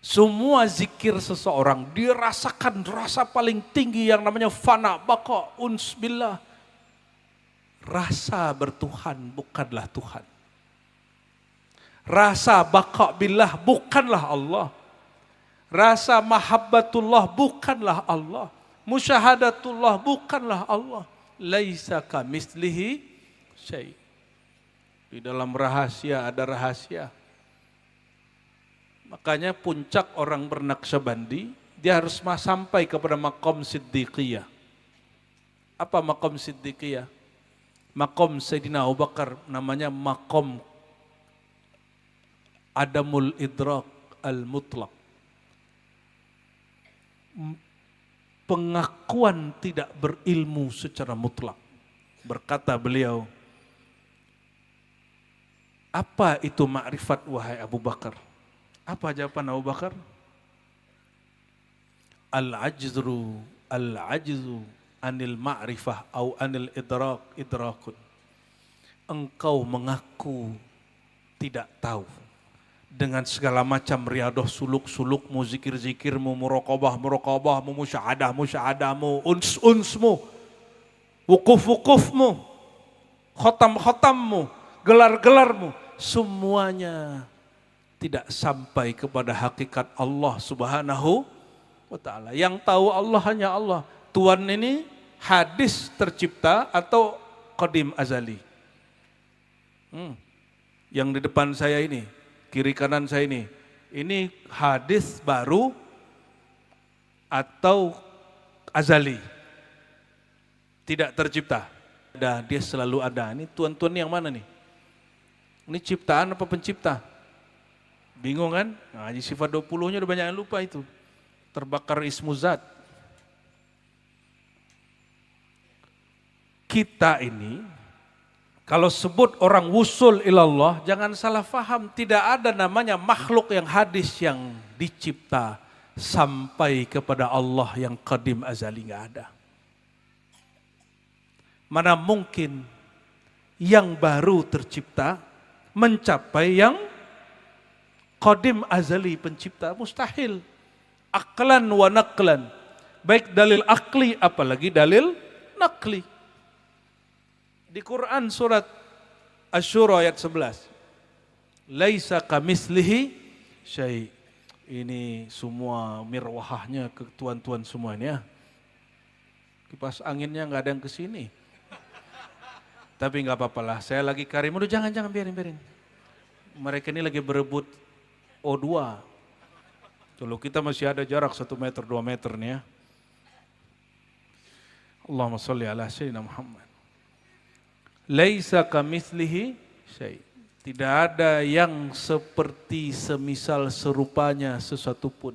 Semua zikir seseorang dirasakan rasa paling tinggi yang namanya fana, baqa, uns billah. Rasa bertuhan bukanlah Tuhan. Rasa baqa billah bukanlah Allah. Rasa mahabbatullah bukanlah Allah. Musyahadatullah bukanlah Allah. Laisa kamitslihi syai'. Di dalam rahasia ada rahasia. Makanya puncak orang bernaqsyabandi, dia harus sampai kepada maqam siddiqiyah. Apa maqam siddiqiyah? Maqam Sayyidina Abu Bakar namanya maqam adamul idrak al-mutlaq. Pengakuan tidak berilmu secara mutlak. Berkata beliau, apa itu ma'rifat wahai Abu Bakar? Apa jawaban Abu Bakar? Al-ajzu anil ma'rifah au anil idrakun. Engkau mengaku tidak tahu. Dengan segala macam riadah suluk-sulukmu, zikir-zikirmu, muraqabahmu, musyahadahmu, uns-unsmu, wukuf-wukufmu, khotam-khotammu, gelar-gelarmu, semuanya tidak sampai kepada hakikat Allah Subhanahu wa ta'ala. Yang tahu Allah hanya Allah. Tuhan ini hadis tercipta atau qadim azali. Yang di depan saya ini, kiri kanan saya ini hadis baru atau azali, tidak tercipta. Dia selalu ada. Ini tuan-tuan yang mana nih? Ini ciptaan apa pencipta? Bingung kan? Nah, di sifat 20-nya udah banyak yang lupa itu. Terbakar ismu zat. Kita ini kalau sebut orang wusul ilallah, jangan salah faham, tidak ada namanya makhluk yang hadis yang dicipta sampai kepada Allah yang qadim azali, nggak ada. Mana mungkin yang baru tercipta mencapai yang qadim azali pencipta? Mustahil. Aklan wa naqlan. Baik dalil akli apalagi dalil nakli. Di Quran surat Asy-Syura ayat 11. Laisa kamitslihi syai'. Ini semua mirwahahnya ke tuan-tuan semuanya. Kipas anginnya nggak ada yang kesini. Tapi nggak apa-apa lah. Saya lagi karim. Udah jangan biarin. Mereka ini lagi berebut O2. Kalau kita masih ada jarak 1 meter 2 meter nih ya. Allahumma sholli ala sayyidina Muhammad. Laisa kamitslihi syai'. Tidak ada yang seperti semisal serupanya sesuatu pun.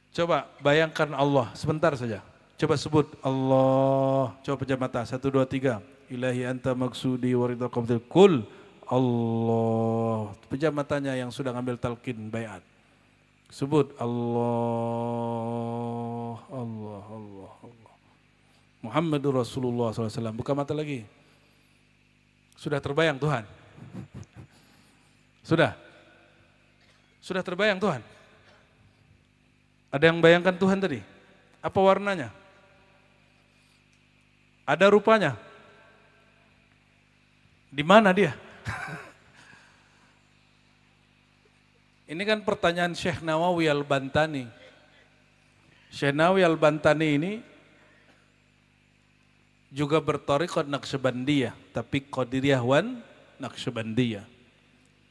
Coba bayangkan Allah, sebentar saja. Coba sebut Allah, coba pejam mata, 1, 2, 3. Ilahi anta maksudi waridha qamtil kul Allah. Pejam matanya yang sudah ngambil talqin bayat. Sebut Allah, Allah, Allah, Allah. Muhammadur Rasulullah SAW. Buka mata lagi. Sudah terbayang Tuhan? Sudah? Sudah terbayang Tuhan? Ada yang bayangkan Tuhan tadi? Apa warnanya? Ada rupanya? Di mana dia? Ini kan pertanyaan Syekh Nawawi Al-Bantani. Syekh Nawawi Al-Bantani ini juga berthariqat Naqsyabandiyah, tapi Qadiriyah wan Naqsyabandiyah.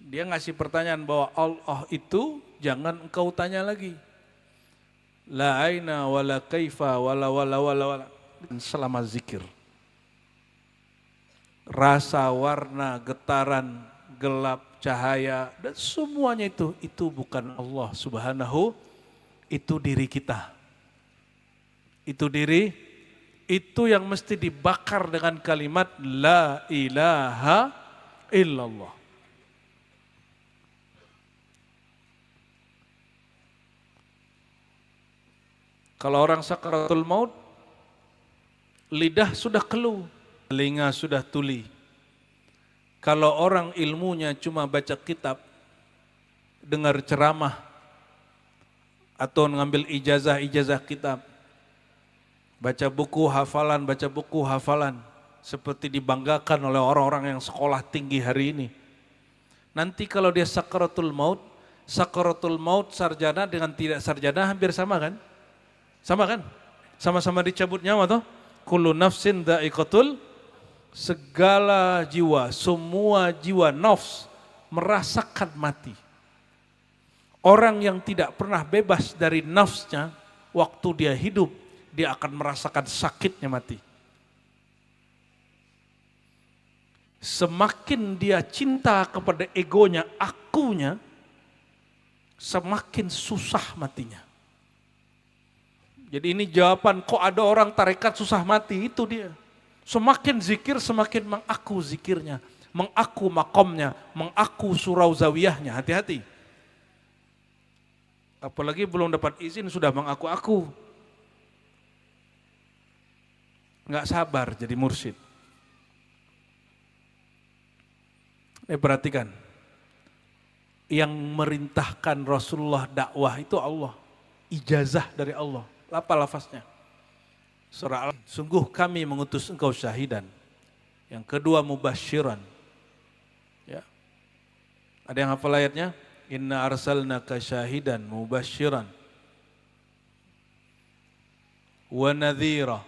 Dia ngasih pertanyaan bahwa Allah itu jangan engkau tanya lagi. La aina wala kaifa wala selama zikir. Rasa, warna, getaran, gelap, cahaya, dan semuanya itu bukan Allah Subhanahu, itu diri kita. Itu yang mesti dibakar dengan kalimat La ilaha illallah. Kalau orang sakaratul maut, lidah sudah keluh, telinga sudah tuli. Kalau orang ilmunya cuma baca kitab, dengar ceramah, atau ngambil ijazah kitab, baca buku hafalan, seperti dibanggakan oleh orang-orang yang sekolah tinggi hari ini. Nanti kalau dia sakaratul maut sarjana dengan tidak sarjana hampir sama kan? Sama kan? Sama-sama dicabut nyawa toh? Kullu nafsin dha'iqatul, segala jiwa, semua jiwa nafs merasakan mati. Orang yang tidak pernah bebas dari nafsnya, waktu dia hidup, dia akan merasakan sakitnya mati. Semakin dia cinta kepada egonya, akunya, semakin susah matinya. Jadi ini jawaban kok ada orang tarekat susah mati, itu dia. Semakin zikir, semakin mengaku zikirnya, mengaku makomnya, mengaku surau zawiyahnya, hati-hati. Apalagi belum dapat izin sudah mengaku-aku. Nggak sabar jadi mursyid. Perhatikan, yang merintahkan Rasulullah dakwah itu Allah, ijazah dari Allah. Apa lafaznya? Surah Al, sungguh kami mengutus engkau syahidan. Yang kedua mubasyiran. Ya. Ada yang hafal ayatnya? Inna arsalnaka syahidan mubasyiran wa nadhira.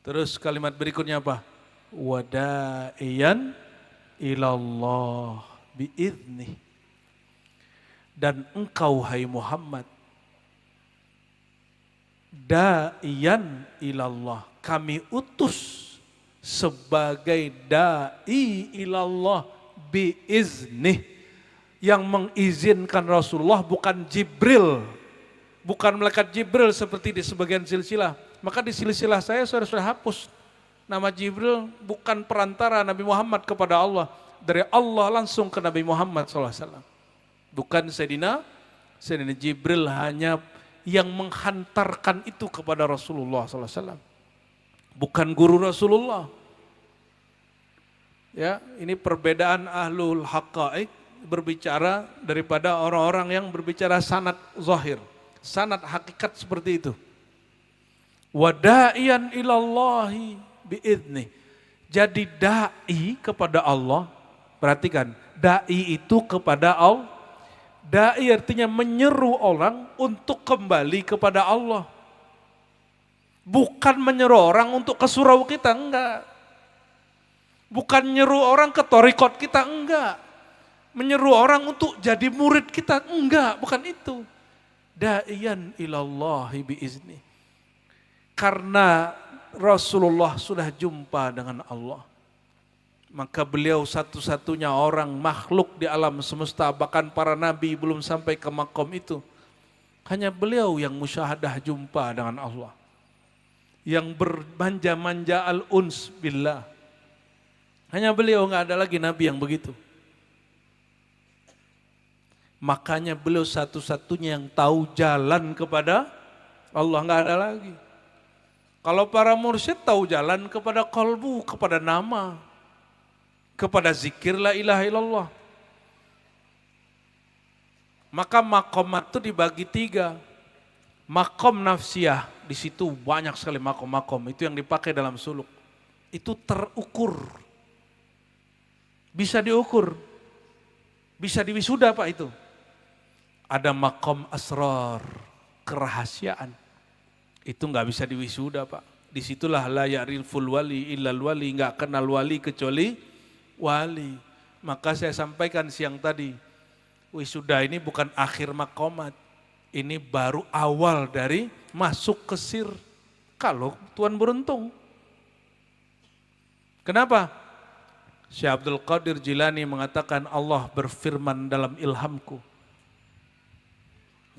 Terus kalimat berikutnya apa? Wada'iyan ilallah bi'idnih. Dan engkau hai Muhammad, da'iyan ilallah, kami utus sebagai da'i ilallah bi'iznih, yang mengizinkan Rasulullah bukan Jibril, bukan malaikat Jibril seperti di sebagian silsilah. Maka di silsilah saya sudah hapus nama Jibril, bukan perantara Nabi Muhammad kepada Allah, dari Allah langsung ke Nabi Muhammad SAW. Bukan Sayyidina Jibril hanya yang menghantarkan itu kepada Rasulullah SAW. Bukan guru Rasulullah. Ya, ini perbedaan ahlul haqa'iq berbicara daripada orang-orang yang berbicara sanad zahir. Sanad hakikat seperti itu. Wada'iyan ilallahi bi'idnih. Jadi da'i kepada Allah, perhatikan, da'i itu kepada Allah. Da'i artinya menyeru orang untuk kembali kepada Allah. Bukan menyeru orang untuk ke surau kita, enggak. Bukan menyeru orang ke thariqat kita, enggak. Menyeru orang untuk jadi murid kita, enggak, bukan itu. Da'iyan ilallahi bi'izni. Karena Rasulullah sudah jumpa dengan Allah. Maka beliau satu-satunya orang makhluk di alam semesta, bahkan para nabi belum sampai ke makom itu. Hanya beliau yang musyahadah jumpa dengan Allah. Yang bermanja-manja al-uns billah. Hanya beliau, nggak ada lagi nabi yang begitu. Makanya beliau satu-satunya yang tahu jalan kepada Allah, nggak ada lagi. Kalau para mursyid tahu jalan kepada qalbu, kepada nama, kepada zikir la ilaha illallah. Maka makomat itu dibagi 3. Makom nafsiyah, di situ banyak sekali makom-makom, itu yang dipakai dalam suluk. Itu terukur. Bisa diukur. Bisa diwisuda Pak itu. Ada makom asrar, kerahasiaan. Itu nggak bisa diwisuda Pak. Disitulah la ya'riful wali illal wali, nggak kenal wali kecuali wali. Maka saya sampaikan siang tadi, wisuda ini bukan akhir makomat. Ini baru awal dari masuk ke sir. Kalau Tuhan beruntung. Kenapa? Syekh Abdul Qadir Jilani mengatakan Allah berfirman dalam ilhamku.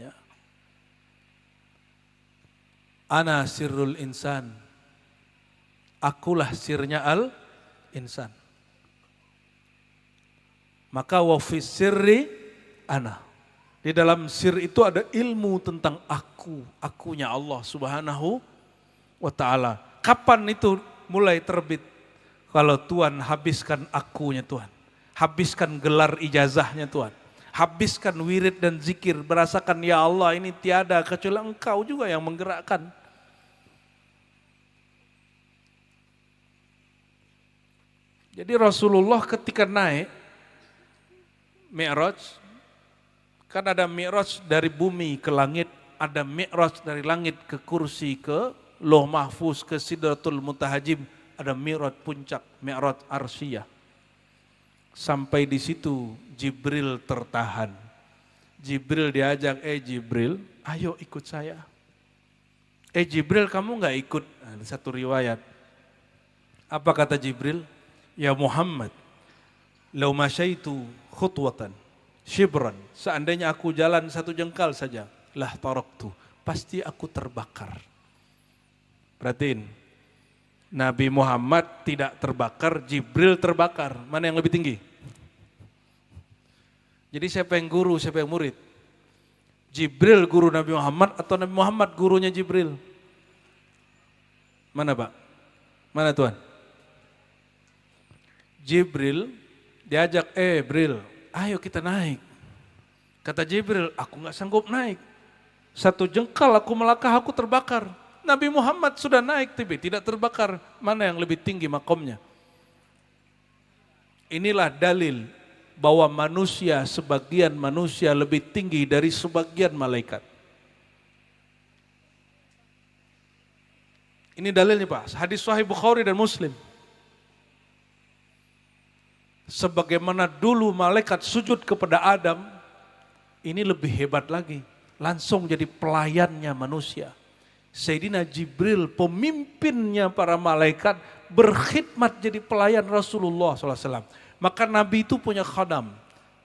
Ya. Ana sirrul insan. Akulah sirnya al-insan. Maka wa fi sirri ana. Di dalam sir itu ada ilmu tentang aku, akunya Allah Subhanahu wa ta'ala. Kapan itu mulai terbit? Kalau Tuhan habiskan akunya Tuhan. Habiskan gelar ijazahnya Tuhan. Habiskan wirid dan zikir, berasakan ya Allah ini tiada kecuali Engkau juga yang menggerakkan. Jadi Rasulullah ketika naik Mi'raj, kan ada Mi'raj dari bumi ke langit, ada Mi'raj dari langit ke kursi, ke Lauh Mahfuz, ke Sidratul Muntahajim, ada Mi'raj puncak, Mi'raj Arsyiyah. Sampai di situ Jibril tertahan. Jibril diajak, Jibril, ayo ikut saya. Jibril kamu nggak ikut? Nah, satu riwayat. Apa kata Jibril? Ya Muhammad, lau masyaitu khutwatan, shibran, seandainya aku jalan 1 jengkal saja, lah taraktu, pasti aku terbakar. Perhatiin, Nabi Muhammad tidak terbakar, Jibril terbakar. Mana yang lebih tinggi? Jadi siapa yang guru, siapa yang murid? Jibril guru Nabi Muhammad atau Nabi Muhammad gurunya Jibril? Mana Pak? Mana Tuhan? Jibril diajak, Jibril, ayo kita naik. Kata Jibril, aku nggak sanggup naik. 1 jengkal aku melangkah, aku terbakar. Nabi Muhammad sudah naik tapi tidak terbakar. Mana yang lebih tinggi makomnya? Inilah dalil bahwa manusia, sebagian manusia lebih tinggi dari sebagian malaikat. Ini dalilnya Pak, hadis Sahih Bukhari dan Muslim. Sebagaimana dulu malaikat sujud kepada Adam, ini lebih hebat lagi. Langsung jadi pelayannya manusia. Sayyidina Jibril, pemimpinnya para malaikat, berkhidmat jadi pelayan Rasulullah SAW. Maka Nabi itu punya khodam.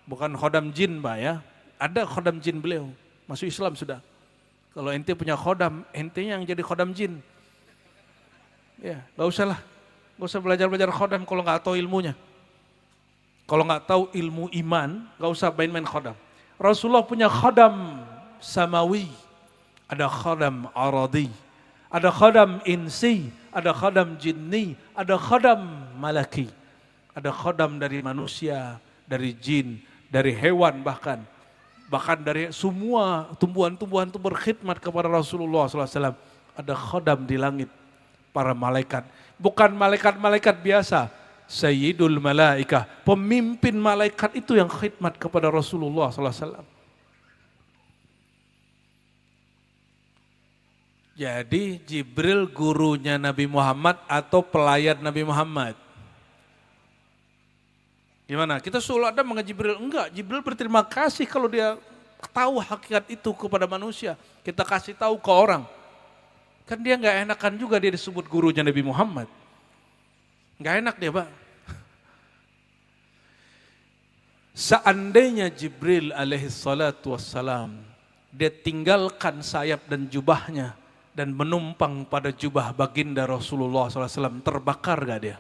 Bukan khodam jin Pak ya. Ada khodam jin beliau. Masuk Islam sudah. Kalau ente punya khodam, ente yang jadi khodam jin. Ya, gak usah lah. Gak usah belajar-belajar khodam kalau gak tahu ilmunya. Kalau nggak tahu ilmu iman, nggak usah main-main khodam. Rasulullah punya khodam samawi, ada khodam aradi, ada khodam insi, ada khodam jinni, ada khodam malaki, ada khodam dari manusia, dari jin, dari hewan bahkan dari semua tumbuhan-tumbuhan itu berkhidmat kepada Rasulullah SAW. Ada khodam di langit, para malaikat, bukan malaikat-malaikat biasa. Sayyidul malaikah, pemimpin malaikat itu yang khidmat kepada Rasulullah SAW. Jadi Jibril gurunya Nabi Muhammad atau pelayan Nabi Muhammad? Gimana? Kita seolah ada mengaji Jibril? Enggak, Jibril berterima kasih kalau dia tahu hakikat itu kepada manusia. Kita kasih tahu ke orang. Kan dia nggak enakan juga dia disebut gurunya Nabi Muhammad. Nggak enak dia Pak. Seandainya Jibril alaihi salatu wassalam, dia tinggalkan sayap dan jubahnya dan menumpang pada jubah baginda Rasulullah SAW, terbakar gak dia?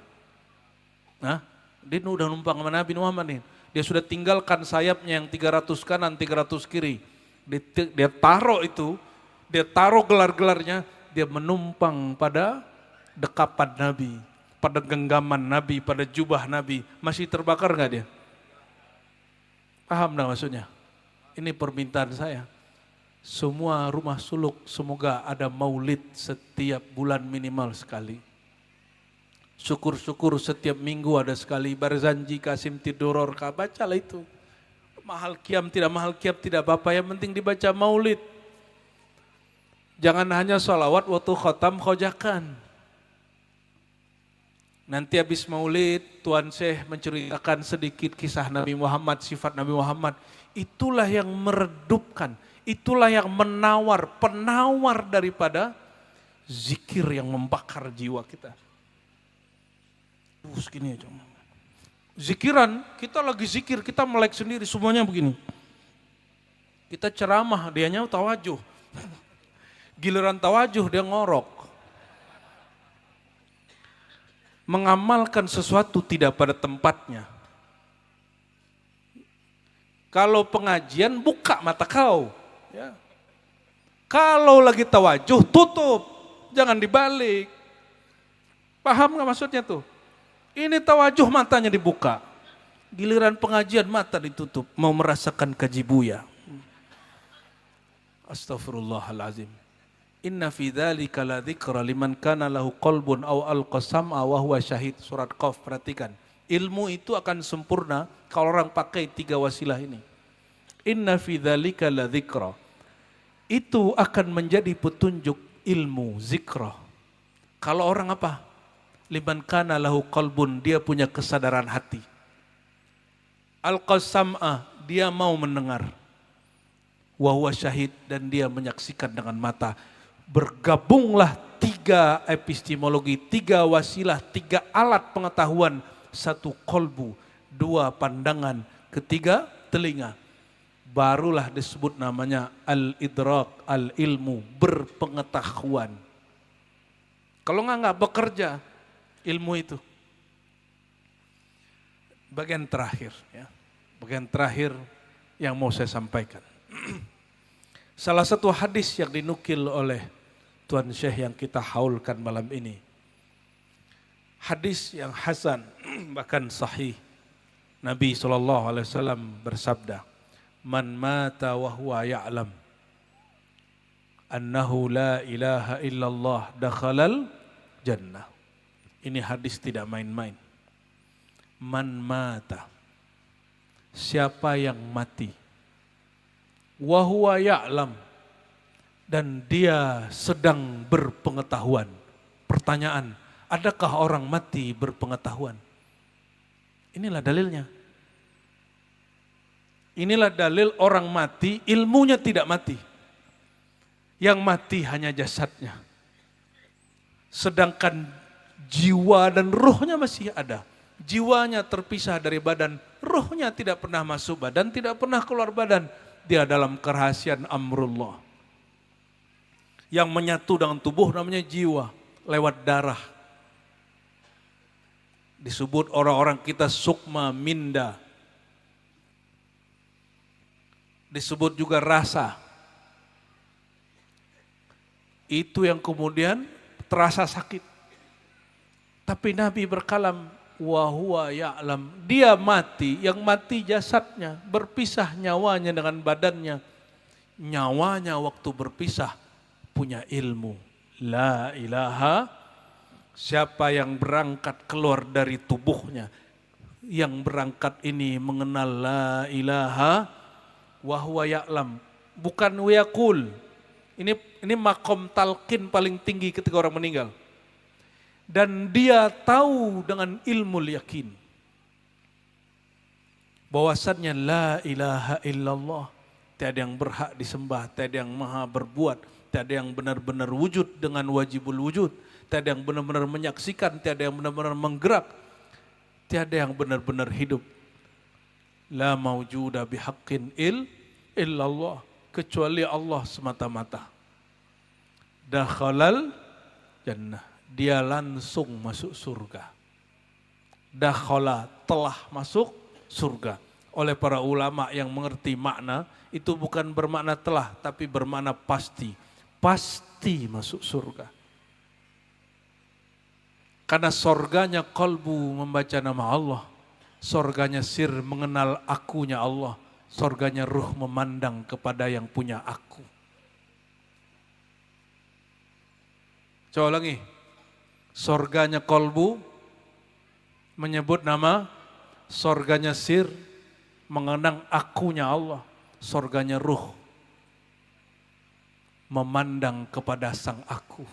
Nah, dia udah numpang sama Nabi Muhammad nih. Dia sudah tinggalkan sayapnya yang 300 kanan, 300 kiri. Dia taruh itu, dia taruh gelar-gelarnya, dia menumpang pada dekapan Nabi, pada genggaman Nabi, pada jubah Nabi. Masih terbakar gak dia? Paham nggak maksudnya? Ini permintaan saya. Semua rumah suluk semoga ada maulid setiap bulan minimal sekali. Syukur-syukur setiap minggu ada sekali. Barzanji, Kasim, Tiduror, bacalah itu. Mahal kiam, tidak apa-apa. Yang penting dibaca maulid. Jangan hanya sholawat waktu khotam khojakan. Nanti habis maulid, Tuan Syekh menceritakan sedikit kisah Nabi Muhammad, sifat Nabi Muhammad. Itulah yang meredupkan, itulah yang menawar, penawar daripada zikir yang membakar jiwa kita. Segini aja. Zikiran, kita lagi zikir, kita melek sendiri, semuanya begini. Kita ceramah, dianya tawajuh. Giliran tawajuh dia ngorok. Mengamalkan sesuatu tidak pada tempatnya. Kalau pengajian buka mata kau. Ya. Kalau lagi tawajuh tutup, jangan dibalik. Paham gak maksudnya tuh? Ini tawajuh matanya dibuka. Giliran pengajian mata ditutup, mau merasakan kajibuya. Astaghfirullahalazim. Inna fi dzalika la dzikra liman kana lahu qalbun aw alqa sam'a wa huwa syahid. Surat Qaf, perhatikan. Ilmu itu akan sempurna kalau orang pakai 3 wasilah ini. Inna fi dzalika la dzikra. Itu akan menjadi petunjuk ilmu, zikra. Kalau orang apa? Liman kana lahu qalbun, dia punya kesadaran hati. Alqa sam'a, dia mau mendengar. Wa huwa syahid, dan dia menyaksikan dengan mata. Bergabunglah 3 epistemologi, 3 wasilah, 3 alat pengetahuan, 1 kolbu, 2 pandangan, 3 telinga. Barulah disebut namanya al-idrak, al-ilmu, berpengetahuan. Kalau nggak bekerja ilmu itu. Bagian terakhir, ya. Bagian terakhir yang mau saya sampaikan. Salah satu hadis yang dinukil oleh Tuan Syekh yang kita haulkan malam ini. Hadis yang hasan, bahkan sahih. Nabi SAW bersabda, Man mata wa huwa ya'lam annahu la ilaha illallah dakhalal jannah. Ini hadis tidak main-main. Man mata, siapa yang mati, wa huwa ya'lam, dan dia sedang berpengetahuan. Pertanyaan, adakah orang mati berpengetahuan? Inilah dalilnya. Inilah dalil orang mati, ilmunya tidak mati. Yang mati hanya jasadnya. Sedangkan jiwa dan ruhnya masih ada. Jiwanya terpisah dari badan, ruhnya tidak pernah masuk badan, tidak pernah keluar badan. Dia dalam kerahasiaan amrullah. Yang menyatu dengan tubuh namanya jiwa, lewat darah. Disebut orang-orang kita sukma minda. Disebut juga rasa. Itu yang kemudian terasa sakit. Tapi Nabi berkalam, wa huwa ya'lam. Dia mati, yang mati jasadnya, berpisah nyawanya dengan badannya. Nyawanya waktu berpisah punya ilmu. La ilaha, siapa yang berangkat keluar dari tubuhnya, yang berangkat ini mengenal la ilaha, wa huwa ya'lam, bukan wiyakul. Ini makom talqin paling tinggi ketika orang meninggal. Dan dia tahu dengan ilmu yakin bahwasannya la ilaha illallah, tiada yang berhak disembah, tiada yang maha berbuat, tiada yang benar-benar wujud dengan wajibul wujud, tiada yang benar-benar menyaksikan, tiada yang benar-benar menggerak, tiada yang benar-benar hidup. La maujuda bihaqqin illallah. Kecuali Allah semata-mata. Dakhalal jannah. Dia langsung masuk surga. Dakhala, telah masuk surga. Oleh para ulama yang mengerti makna, itu bukan bermakna telah, tapi bermakna pasti. Pasti masuk surga. Karena sorganya qalbu membaca nama Allah. Sorganya sir mengenal akunya Allah. Sorganya ruh memandang kepada yang punya aku. Coba ulangi. Sorganya qalbu menyebut nama. Sorganya sir mengenang akunya Allah. Sorganya ruh memandang kepada sang aku.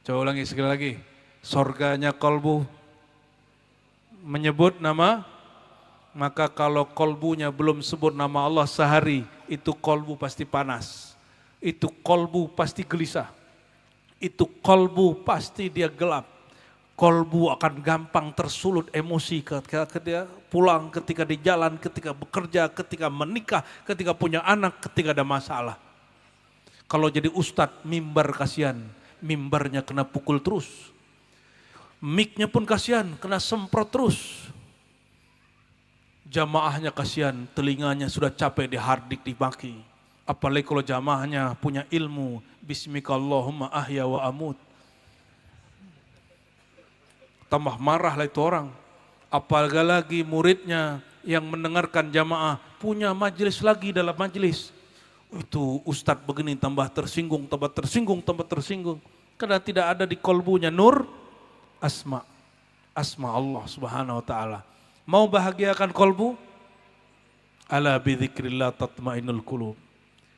Coba ulangi sekali lagi. Sorganya qalbu menyebut nama, maka kalau qalbunya belum sebut nama Allah sehari, itu qalbu pasti panas. Itu qalbu pasti gelisah. Itu qalbu pasti dia gelap. Qalbu akan gampang tersulut emosi ketika dia pulang, ketika di jalan, ketika bekerja, ketika menikah, ketika punya anak, ketika ada masalah. Kalau jadi ustadz, mimbar kasihan. Mimbarnya kena pukul terus. Mic-nya pun kasihan, kena semprot terus. Jamaahnya kasihan, telinganya sudah capek dihardik, dimaki. Apalagi kalau jamaahnya punya ilmu. Bismikallahumma ahya wa amut. Tambah marah lah itu orang. Apalagi lagi muridnya yang mendengarkan jamaah punya majelis lagi dalam majelis. Itu ustadz begini tambah tersinggung, tambah tersinggung, tambah tersinggung. Karena tidak ada di kolbunya nur asma. Asma Allah subhanahu wa ta'ala. Mau bahagiakan kolbu? Ala bidzikrillah tatmainul qulub.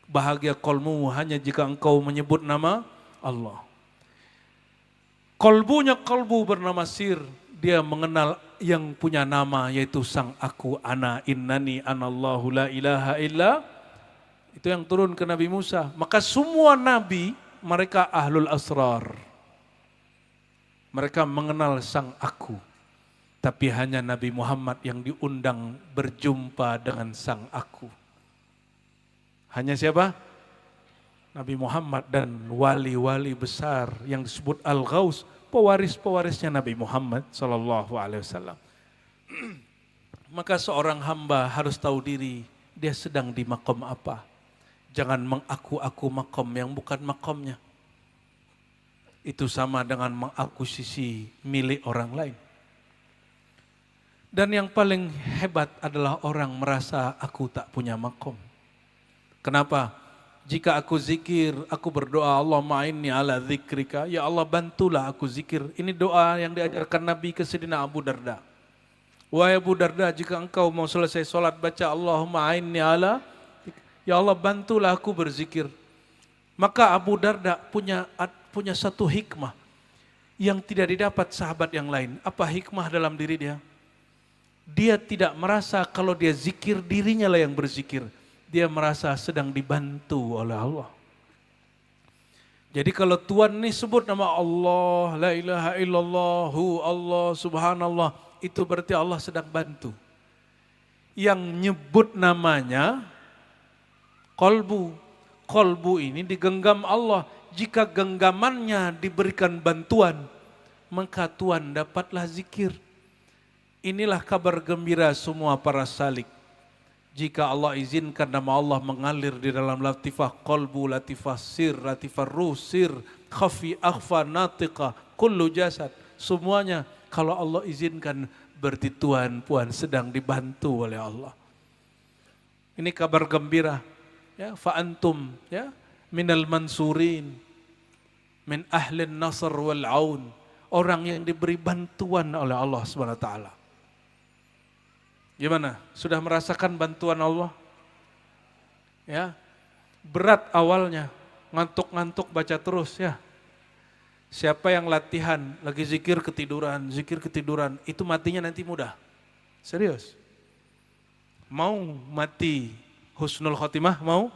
Bahagia kolmu hanya jika engkau menyebut nama Allah. Kolbunya kolbu bernama sir. Dia mengenal yang punya nama yaitu sang aku ana innani anallahu la ilaha illa. Itu yang turun ke Nabi Musa. Maka semua nabi mereka ahlul asrar. Mereka mengenal sang aku. Tapi hanya Nabi Muhammad yang diundang berjumpa dengan sang aku. Hanya siapa? Nabi Muhammad dan wali-wali besar yang disebut Al-Ghaus. Pewaris-pewarisnya Nabi Muhammad SAW. Maka seorang hamba harus tahu diri. Dia sedang di makom apa. Jangan mengaku-aku makom yang bukan makomnya. Itu sama dengan mengakuisisi milik orang lain. Dan yang paling hebat adalah orang merasa aku tak punya makom. Kenapa? Jika aku zikir, aku berdoa, Allahumma inni ala zikrika, ya Allah bantulah aku zikir. Ini doa yang diajarkan Nabi ke Sayyidina Abu Darda. Wahai Abu Darda, jika engkau mau selesai sholat baca Allahumma inni ala, ya Allah bantulah aku berzikir. Maka Abu Darda punya satu hikmah yang tidak didapat sahabat yang lain. Apa hikmah dalam diri dia? Dia tidak merasa kalau dia zikir dirinya lah yang berzikir. Dia merasa sedang dibantu oleh Allah. Jadi kalau Tuhan ini sebut nama Allah, la ilaha illallah, Allah subhanallah, itu berarti Allah sedang bantu. Yang nyebut namanya kolbu. Kolbu ini digenggam Allah. Jika genggamannya diberikan bantuan, maka Tuhan dapatlah zikir. Inilah kabar gembira semua para salik. Jika Allah izinkan nama Allah mengalir di dalam latifah qalbu, latifah sir, latifah ruh, sir, khafi, akhfa, natiqa, kullu jasad. Semuanya kalau Allah izinkan berarti Tuhan Puan sedang dibantu oleh Allah. Ini kabar gembira. Ya, fa'antum ya, minal mansurin, min ahlin nasr wal aun. Orang yang diberi bantuan oleh Allah SWT. Gimana? Sudah merasakan bantuan Allah? Ya, berat awalnya, ngantuk-ngantuk baca terus ya. Siapa yang latihan, lagi zikir ketiduran, itu matinya nanti mudah. Serius. Mau mati husnul khotimah, mau?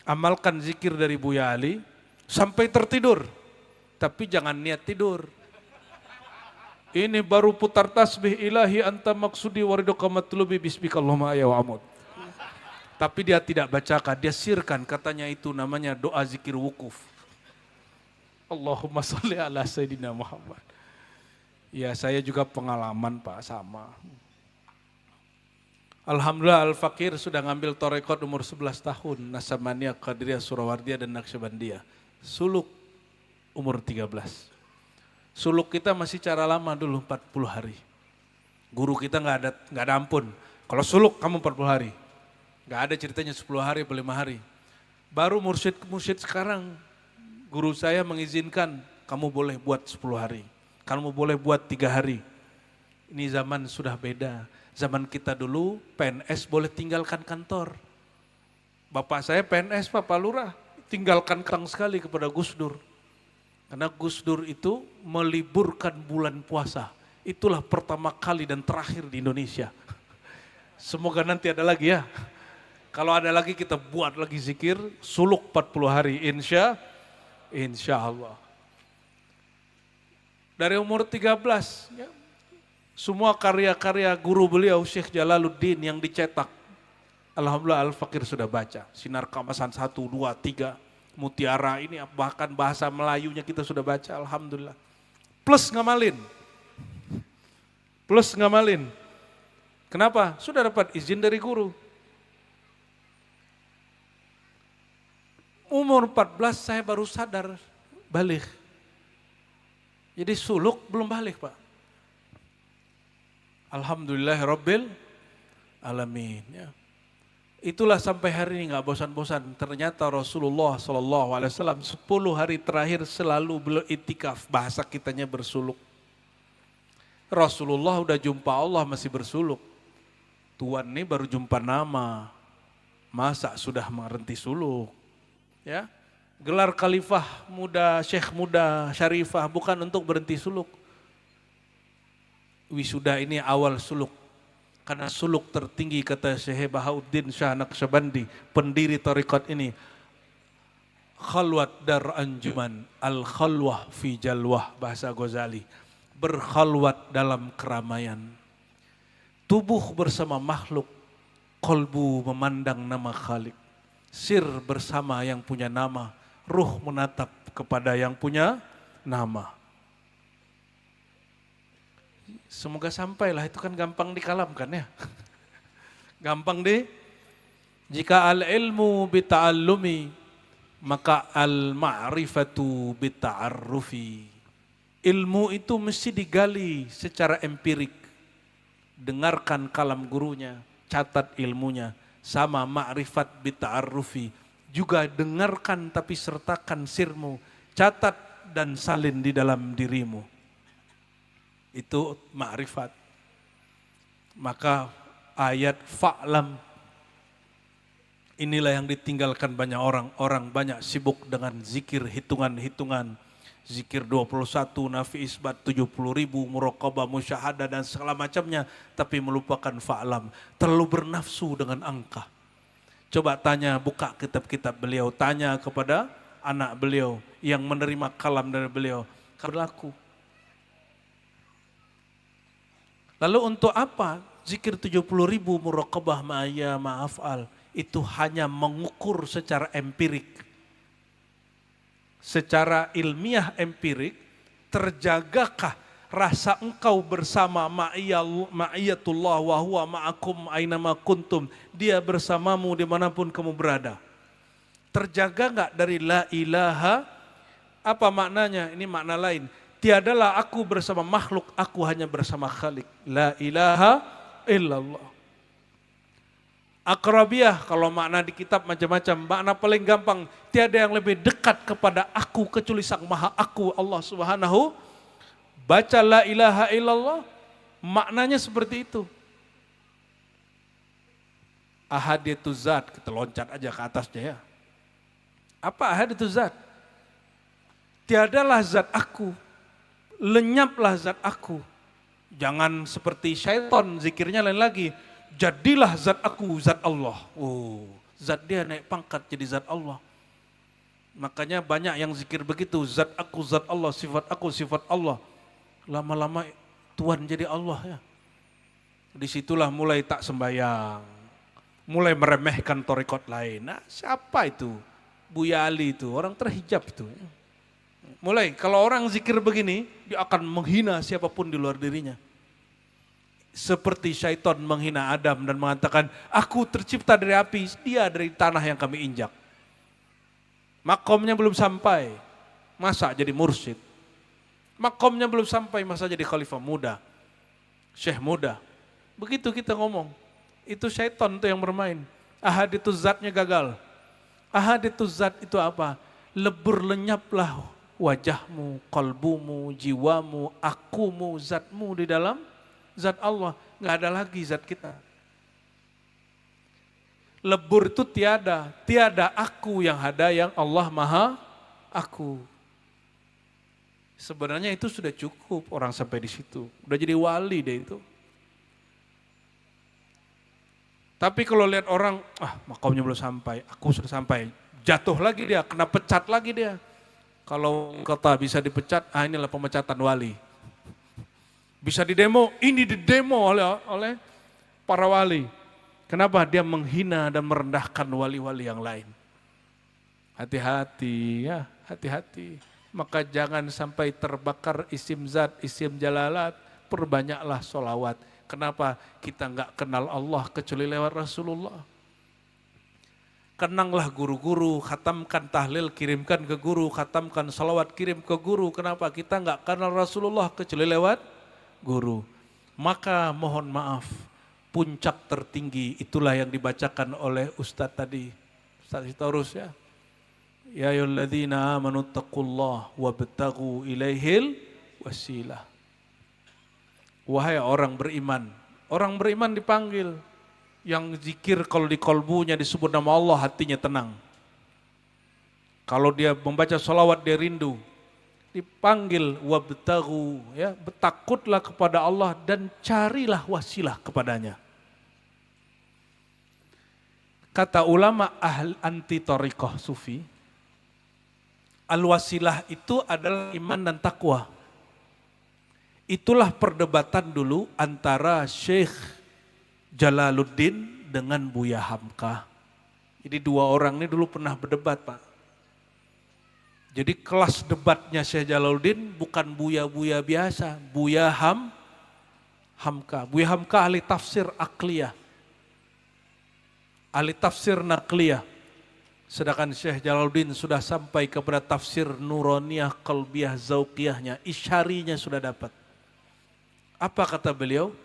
Amalkan zikir dari Buya Ali, sampai tertidur. Tapi jangan niat tidur. Ini baru putar tasbih ilahi anta maksudi wariduka matlubi bismikallahumma ya wa amud. Tapi dia tidak bacakan, dia sirkan, katanya itu namanya doa zikir wukuf. Allahumma salli ala Sayyidina Muhammad. Ya saya juga pengalaman Pak, sama. Alhamdulillah Al-Fakir sudah ngambil torekot umur 11 tahun. Nasamaniyah, Qadiriyah, Surawardiyah dan Naqsyabandiyah. Suluk umur 13. Suluk kita masih cara lama dulu 40 hari. Guru kita nggak ada ampun. Kalau suluk kamu 40 hari. Nggak ada ceritanya 10 hari atau 5 hari. Baru mursyid sekarang guru saya mengizinkan kamu boleh buat 10 hari. Kamu boleh buat 3 hari. Ini zaman sudah beda. Zaman kita dulu PNS boleh tinggalkan kantor. Bapak saya PNS Pak Lurah. Tinggalkan kang sekali kepada Gus Dur. Karena Gus Dur itu meliburkan bulan puasa. Itulah pertama kali dan terakhir di Indonesia. Semoga nanti ada lagi ya. Kalau ada lagi kita buat lagi zikir suluk 40 hari insya Allah. Dari umur 13 ya, semua karya-karya guru beliau Syekh Jalaluddin yang dicetak. Alhamdulillah Al-Fakir sudah baca. Sinar Kamasan 1, 2, 3, Mutiara ini bahkan bahasa Melayunya kita sudah baca. Alhamdulillah. Plus ngamalin. Kenapa? Sudah dapat izin dari guru. Umur 14 saya baru sadar balik. Jadi suluk belum balik Pak. Alhamdulillahirabbil alamin. Ya. Itulah sampai hari ini nggak bosan-bosan. Ternyata Rasulullah SAW 10 hari terakhir selalu beliau itikaf. Bahasa kitanya bersuluk. Rasulullah udah jumpa Allah masih bersuluk. Tuhan ini baru jumpa nama. Masa sudah mengerti suluk. Ya. Gelar khalifah muda, syekh muda, syarifah bukan untuk berhenti suluk. Wisuda ini awal suluk. Karena suluk tertinggi kata Syekh Bahauddin Shah Naqsyabandi, pendiri tarikat ini. Khalwat dar anjuman, al-khalwah fi jalwah, bahasa Ghazali. Berkhalwat dalam keramaian. Tubuh bersama makhluk, kolbu memandang nama Khalik. Sir bersama yang punya nama, ruh menatap kepada yang punya nama. Semoga sampailah, itu kan gampang dikalamkan ya. Gampang jika al-ilmu bita'allumi, maka al-ma'rifatu bita'arrufi. Ilmu itu mesti digali secara empirik. Dengarkan kalam gurunya, catat ilmunya. Sama ma'rifat bita'arrufi. Juga dengarkan tapi sertakan sirmu. Catat dan salin di dalam dirimu. Itu ma'rifat. Maka ayat fa'lam. Inilah yang ditinggalkan banyak orang. Orang banyak sibuk dengan zikir hitungan-hitungan. Zikir 21, nafi isbat 70.000, muraqabah, musyahadah dan segala macamnya. Tapi melupakan fa'lam. Terlalu bernafsu dengan angka. Coba tanya, buka kitab-kitab beliau. Tanya kepada anak beliau yang menerima kalam dari beliau. Berlaku. Lalu untuk apa zikir 70.000 muraqabah ma'aya ma'af'al? Itu hanya mengukur secara empirik. Secara ilmiah empirik, terjagakah rasa engkau bersama ma'iyatullah wa huwa ma'akum ainama kuntum. Dia bersamamu dimanapun kamu berada. Terjaga enggak dari la ilaha, apa maknanya? Ini makna lain. Tiadalah aku bersama makhluk, aku hanya bersama Khalik. La ilaha illallah. Akrabiyah, kalau makna di kitab macam-macam, makna paling gampang, tiada yang lebih dekat kepada aku kecuali Sang Maha Aku, Allah Subhanahu. Baca la ilaha illallah, maknanya seperti itu. Ahadiyatuz zat, kita loncat aja ke atasnya ya. Apa ahadiyatuz zat? Tiadalah zat aku. Lenyaplah zat aku. Jangan seperti syaitan zikirnya lain lagi. Jadilah zat aku, zat Allah. Oh, zat dia naik pangkat jadi zat Allah. Makanya banyak yang zikir begitu. Zat aku, zat Allah, sifat aku, sifat Allah. Lama-lama Tuhan jadi Allah ya. Disitulah mulai tak sembahyang, mulai meremehkan torikot lain. Nah, siapa itu? Buya Ali itu, orang terhijab itu. Mulai, kalau orang zikir begini, dia akan menghina siapapun di luar dirinya. Seperti syaitan menghina Adam dan mengatakan, aku tercipta dari api, dia dari tanah yang kami injak. Makomnya belum sampai, masa jadi mursyid. Makomnya belum sampai, masa jadi khalifah muda, syekh muda. Begitu kita ngomong, itu syaitan itu yang bermain. Ahad itu zatnya gagal. Ahad itu zat itu apa? Lebur lenyaplah wajahmu, kalbumu, jiwamu, akumu, zatmu di dalam zat Allah. Nggak ada lagi zat kita. Lebur itu tiada, tiada aku yang ada, yang Allah maha aku. Sebenarnya itu sudah cukup orang sampai di situ. Udah jadi wali deh itu. Tapi kalau lihat orang, makamnya belum sampai, aku sudah sampai. Jatuh lagi dia, kena pecat lagi dia. Kalau kata bisa dipecat, inilah pemecatan wali. Bisa didemo, ini didemo oleh para wali. Kenapa? Dia menghina dan merendahkan wali-wali yang lain. Hati-hati ya, hati-hati. Maka jangan sampai terbakar isim zat, isim jalalat, perbanyaklah sholawat. Kenapa? Kita nggak kenal Allah kecuali lewat Rasulullah. Kenanglah guru-guru, khatamkan tahlil, kirimkan ke guru, khatamkan sholawat, kirim ke guru. Kenapa? Kita nggak kenal Rasulullah kecuali lewat guru. Maka mohon maaf, puncak tertinggi itulah yang dibacakan oleh Ustadz tadi. Ustadz Sitorus ya. Ya ayyuhalladzina amanu taqullaha wabtaghu ilaihil wasilah. Wahai orang beriman dipanggil. Yang zikir kalau di kolbunya disebut nama Allah, hatinya tenang. Kalau dia membaca sholawat dia rindu. Dipanggil wabtaghu, ya, bertakutlah kepada Allah dan carilah wasilah kepadanya. Kata ulama anti thariqah sufi, al-wasilah itu adalah iman dan takwa. Itulah perdebatan dulu antara Syekh Jalaluddin dengan Buya Hamka. Jadi dua orang ini dulu pernah berdebat, Pak. Jadi kelas debatnya Syekh Jalaluddin bukan buya-buya biasa, Buya Hamka. Buya Hamka ahli tafsir akliyah, ahli tafsir nakliyah. Sedangkan Syekh Jalaluddin sudah sampai kepada tafsir nuroniyah, qalbiyah, zauqiyahnya, isyarinya sudah dapat. Apa kata beliau?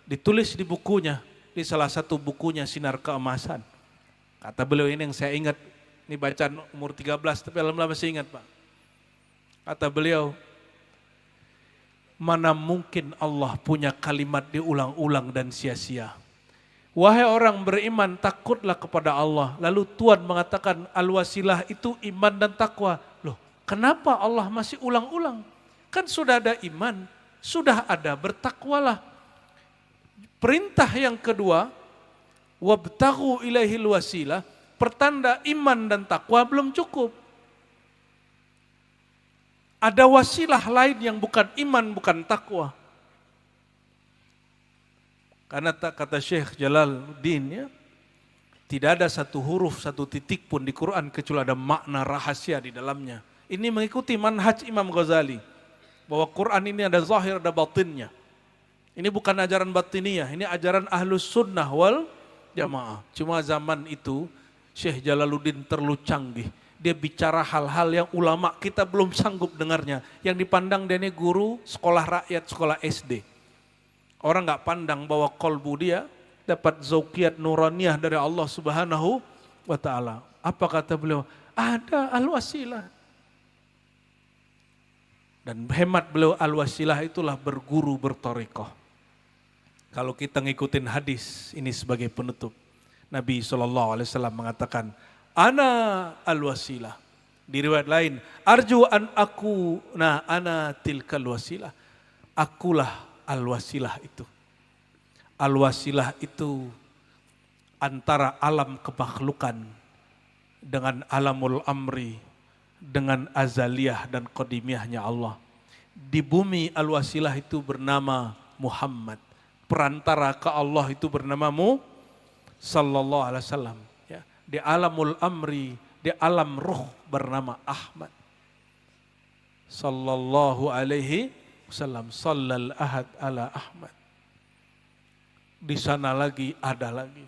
Ditulis di bukunya, di salah satu bukunya Sinar Keemasan. Kata beliau ini yang saya ingat, ini bacaan umur 13 tapi alhamdulillah masih ingat, Pak. Kata beliau, mana mungkin Allah punya kalimat diulang-ulang dan sia-sia. Wahai orang beriman, takutlah kepada Allah. Lalu Tuhan mengatakan al-wasilah itu iman dan takwa. Loh, kenapa Allah masih ulang-ulang? Kan sudah ada iman, sudah ada bertakwalah. Perintah yang kedua, wabtaghu ilaihil wasilah, pertanda iman dan takwa belum cukup. Ada wasilah lain yang bukan iman, bukan takwa. Karena kata Syekh Jalaluddin ya, tidak ada satu huruf, satu titik pun di Quran kecuali ada makna rahasia di dalamnya. Ini mengikuti manhaj Imam Ghazali. Bahwa Quran ini ada zahir, ada batinnya. Ini bukan ajaran batiniyah, ini ajaran ahlus sunnah wal jamaah. Cuma zaman itu Syekh Jalaluddin terlalu canggih. Dia bicara hal-hal yang ulama kita belum sanggup dengarnya. Yang dipandang dia ini guru sekolah rakyat, sekolah SD. Orang nggak pandang bahwa kolbu dia dapat zauqiyat nuraniyah dari Allah Subhanahu wa ta'ala. Apa kata beliau? Ada al-wasilah. Dan hemat beliau, al-wasilah itulah berguru berthariqah. Kalau kita ngikutin hadis ini sebagai penutup, Nabi SAW mengatakan, ana al-wasilah. Di riwayat lain, arju an aku ana tilkal wasilah. Akulah al-wasilah itu. Al-wasilah itu antara alam kemakhlukan dengan alamul amri, dengan azaliyah dan qadimiyahnya Allah. Di bumi al-wasilah itu bernama Muhammad. Perantara ke Allah itu bernama sallallahu alaihi wasallam. Ya. Di alamul amri, di alam ruh bernama Ahmad. Sallallahu alaihi wasallam, sallal ahad ala Ahmad. Di sana lagi ada lagi.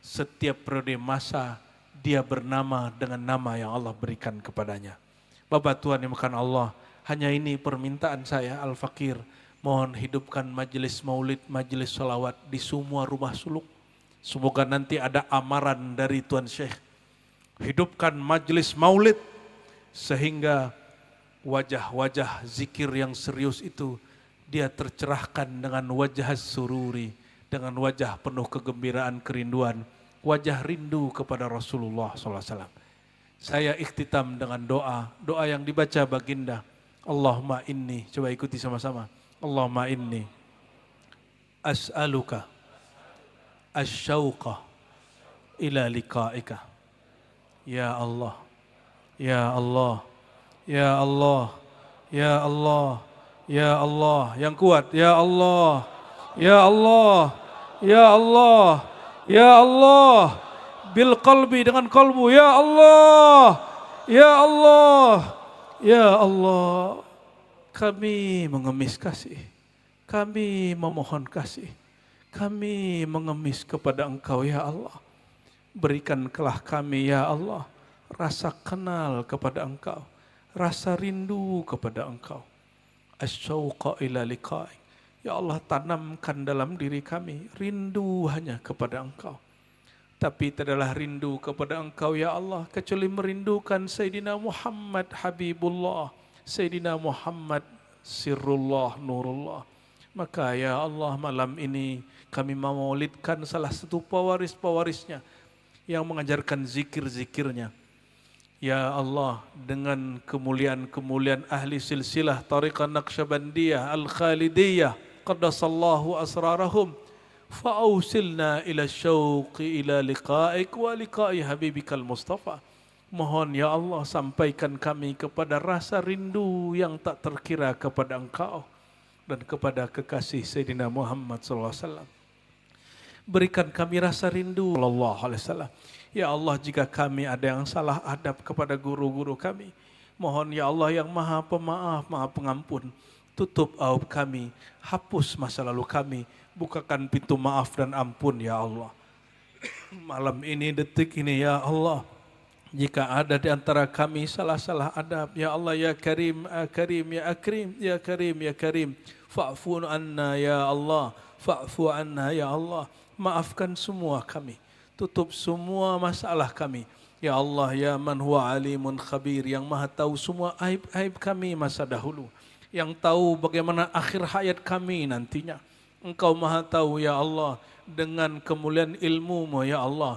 Setiap periode masa dia bernama dengan nama yang Allah berikan kepadanya. Bapak Tuhan yang makan Allah, hanya ini permintaan saya Al-Fakir. Mohon hidupkan majelis maulid, majelis salawat di semua rumah suluk. Semoga nanti ada amaran dari Tuan Syekh. Hidupkan majelis maulid sehingga wajah-wajah zikir yang serius itu dia tercerahkan dengan wajah sururi, dengan wajah penuh kegembiraan, kerinduan, wajah rindu kepada Rasulullah SAW. Saya ikhtitam dengan doa yang dibaca baginda. Allahumma inni, coba ikuti sama-sama. Allahumma inni as'aluka asyauqa ila liqa'ika. Ya Allah, ya Allah, ya Allah, ya Allah, ya Allah. Yang kuat, ya Allah, ya Allah, ya Allah, ya Allah. Bil qalbi, dengan kalbu, ya Allah, ya Allah, ya Allah. Kami mengemis kasih, kami memohon kasih, kami mengemis kepada Engkau ya Allah. Berikanlah kami ya Allah rasa kenal kepada Engkau, rasa rindu kepada Engkau. Asyauqa ila liqa'ik. Ya Allah, tanamkan dalam diri kami rindu hanya kepada Engkau. Tapi tidaklah rindu kepada Engkau ya Allah kecuali merindukan Sayyidina Muhammad Habibullah, Sayyidina Muhammad Sirrullah Nurullah. Maka ya Allah, malam ini kami memaulidkan salah satu pewaris-pewarisnya yang mengajarkan zikir-zikirnya. Ya Allah, dengan kemuliaan-kemuliaan ahli silsilah Tariqah Naqsyabandiyah Al-Khalidiyah qaddasallahu asrarahum, fa'ausilna ila syauqi ila liqa'ik wa liqa'i habibikal Mustafa. Mohon ya Allah, sampaikan kami kepada rasa rindu yang tak terkira kepada Engkau dan kepada kekasih Sayyidina Muhammad SAW. Berikan kami rasa rindu sallallahu alaihi wasallam. Ya Allah, jika kami ada yang salah adab kepada guru-guru kami, mohon ya Allah yang maha pemaaf, maha pengampun, tutup aib kami, hapus masa lalu kami, bukakan pintu maaf dan ampun ya Allah. Malam ini, detik ini ya Allah, jika ada di antara kami salah-salah adab, ya Allah ya Karim, Karim ya Akrim, ya Karim ya Karim, fa'fu anna ya Allah, fa'fu anna ya Allah. Maafkan semua kami, tutup semua masalah kami. Ya Allah ya man huwa alimun khabir, yang maha tahu semua aib-aib kami masa dahulu, yang tahu bagaimana akhir hayat kami nantinya. Engkau maha tahu ya Allah, dengan kemuliaan ilmu-Mu ya Allah.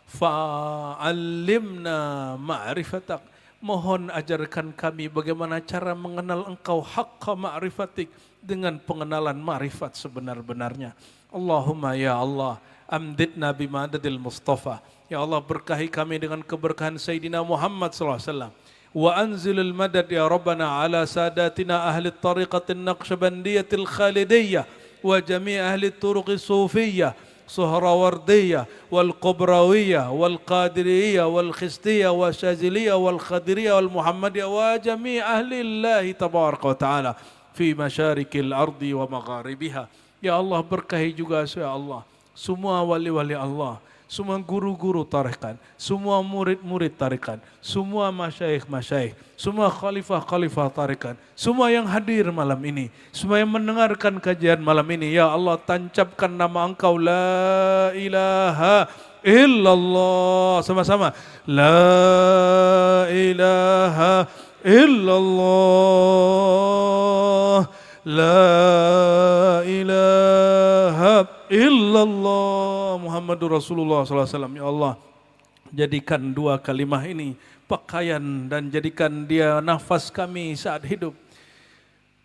Fa'allimna ma'rifatak. Mohon ajarkan kami bagaimana cara mengenal Engkau haqqa ma'rifatik, dengan pengenalan ma'rifat sebenar-benarnya. Allahumma ya Allah, amdidna bimadadil Mustafa. Ya Allah, berkahi kami dengan keberkahan Sayyidina Muhammad SAW. Wa anzilil madad ya Rabbana ala sadatina ahli tariqatin naqsyabandiyatil khalidiyah wa jami' ahli turuqis sufiyah Suhrawardiyah wal Qubrawiyah wal Qadiriyah wal Khistiyah wal Syaziliyah wal Khadiriyah wal Muhammadiyah wa jami' ahli Allah tabaraka wa ta'ala fi masyarikil ardi wa magharibiha. Ya Allah, berkahi juga ya Allah semua wali-wali Allah, semua guru-guru tarikat, semua murid-murid tarikat, semua masyaikh-masyaikh, semua khalifah-khalifah tarikat, semua yang hadir malam ini, semua yang mendengarkan kajian malam ini. Ya Allah, tancapkan nama Engkau, la ilaha illallah. Sama-sama, la ilaha illallah, la ilaha illallah Muhammadur Rasulullah SAW. Ya Allah, jadikan dua kalimah ini pakaian dan jadikan dia nafas kami saat hidup,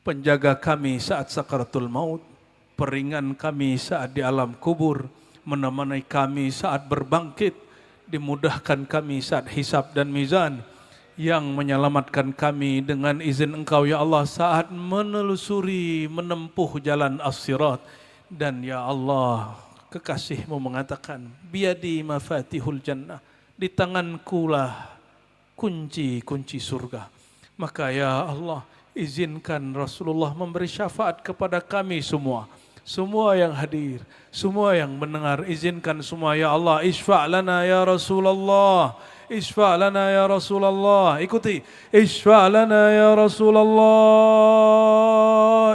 penjaga kami saat sakaratul maut, peringan kami saat di alam kubur, menemani kami saat berbangkit, dimudahkan kami saat hisab dan mizan. yang menyelamatkan kami dengan izin Engkau ya Allah saat menelusuri menempuh jalan as-sirat. Dan ya Allah, kekasih-Mu mengatakan, biyadi mafatihul jannah, di tangankulah kunci-kunci surga. Maka ya Allah, izinkan Rasulullah memberi syafaat kepada kami semua. Semua yang hadir, semua yang mendengar, izinkan semua ya Allah, isfa' lana ya Rasulullah. Isfa' lana ya Rasulullah. Ikuti. Isfa' lana ya Rasulullah.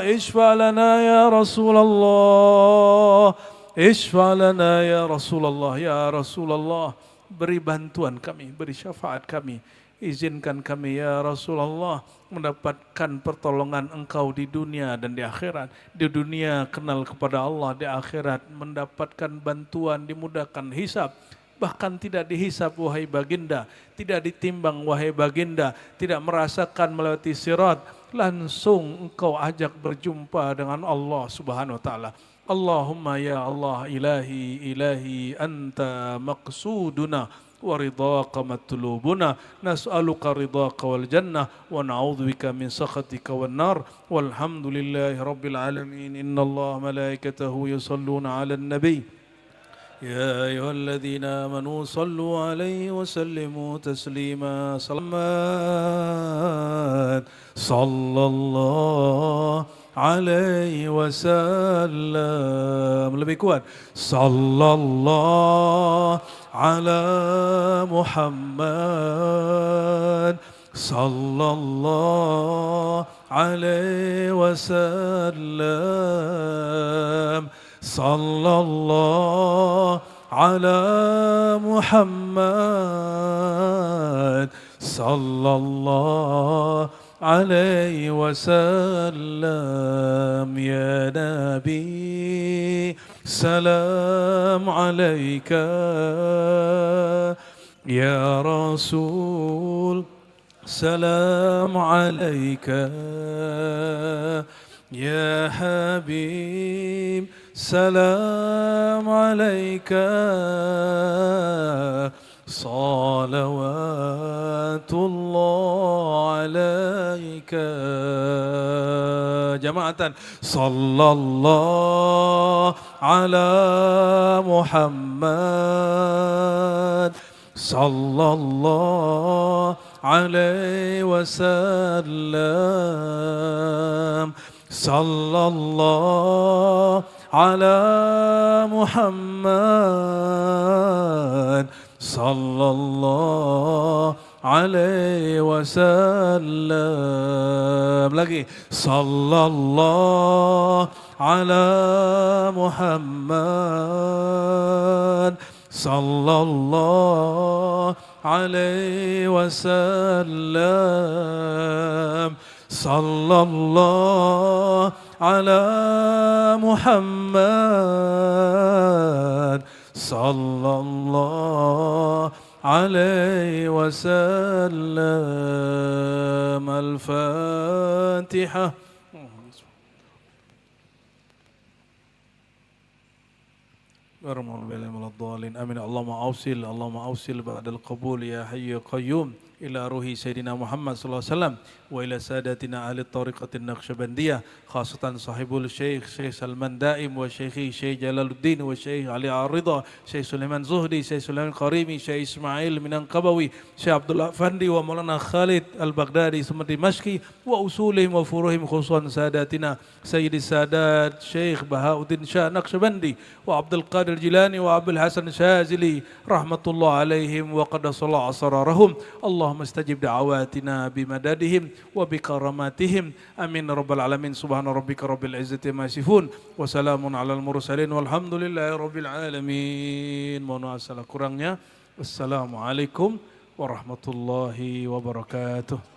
Isfa' lana ya Rasulullah. Isfa' lana ya Rasulullah. Ya Rasulullah, beri bantuan kami, beri syafaat kami. Izinkan kami ya Rasulullah mendapatkan pertolongan Engkau di dunia dan di akhirat. Di dunia kenal kepada Allah, di akhirat mendapatkan bantuan, dimudahkan hisab. Bahkan tidak dihisab wahai baginda, tidak ditimbang wahai baginda, tidak merasakan melewati sirat, langsung Engkau ajak berjumpa dengan Allah Subhanahu wa taala. Allahumma ya Allah, ilahi anta maqsuduna wa ridhaka matlubuna, nas'aluka ridhaka wal jannah wa na'udzubika min sakhatika wan nar. Walhamdulillahi rabbil alamin. Innallaha malaikatahu yusalluna 'alan nabi. يا أيها الذين آمنوا صلوا عليه وسلموا تسليما. صلى الله عليه وسلم. Lebih kuat. صلى الله على محمد صلى الله عليه وسلم. صلى الله على محمد صلى الله عليه وسلم. يا نبي سلام عليك، يا رسول سلام عليك، يا حبيب سلام عليك، صلوات الله عليك. جماعة صلى الله على محمد صلى الله عليه وسلم. صلى الله على محمد صلى الله عليه وسلم. Lagi. صلى الله على محمد صلى الله عليه وسلم. صلى الله على محمد صلى الله عليه وسلم. الفاتحة. آمين. اللهم أوصل بعد القبول يا حي يا قيوم إلى روح سيدنا محمد صلى الله عليه وسلم وإلى سادتنا أهل الطريقة النقشبندية، خاصة صاحب الشيخ سلمان دائم وشيخي شيخ جلال الدين والشيخ علي عارضة، شيخ سليمان زهدي، شيخ سليمان قريمي، شيخ إسماعيل منانقبوي، شيخ عبد الله أفندي ومولانا خالد البغدادي ثم دمشقي وأصولهم وفروعهم، خصوصا ساداتنا سيد السادات شيخ بهاء الدين شاه نقشبندي وعبد القادر الجيلاني وعبد الحسن الشاذلي رحمة الله عليهم وقدس الله أسرارهم. اللهم استجب دعواتنا بمددهم وبكراماتهم. آمين رب العالمين. سبحان ربك رب العزة ما يصفون وسلام على المرسلين والحمد لله رب العالمين. Mohon maaf salah kurangnya. Wassalamualaikum warahmatullahi wabarakatuh.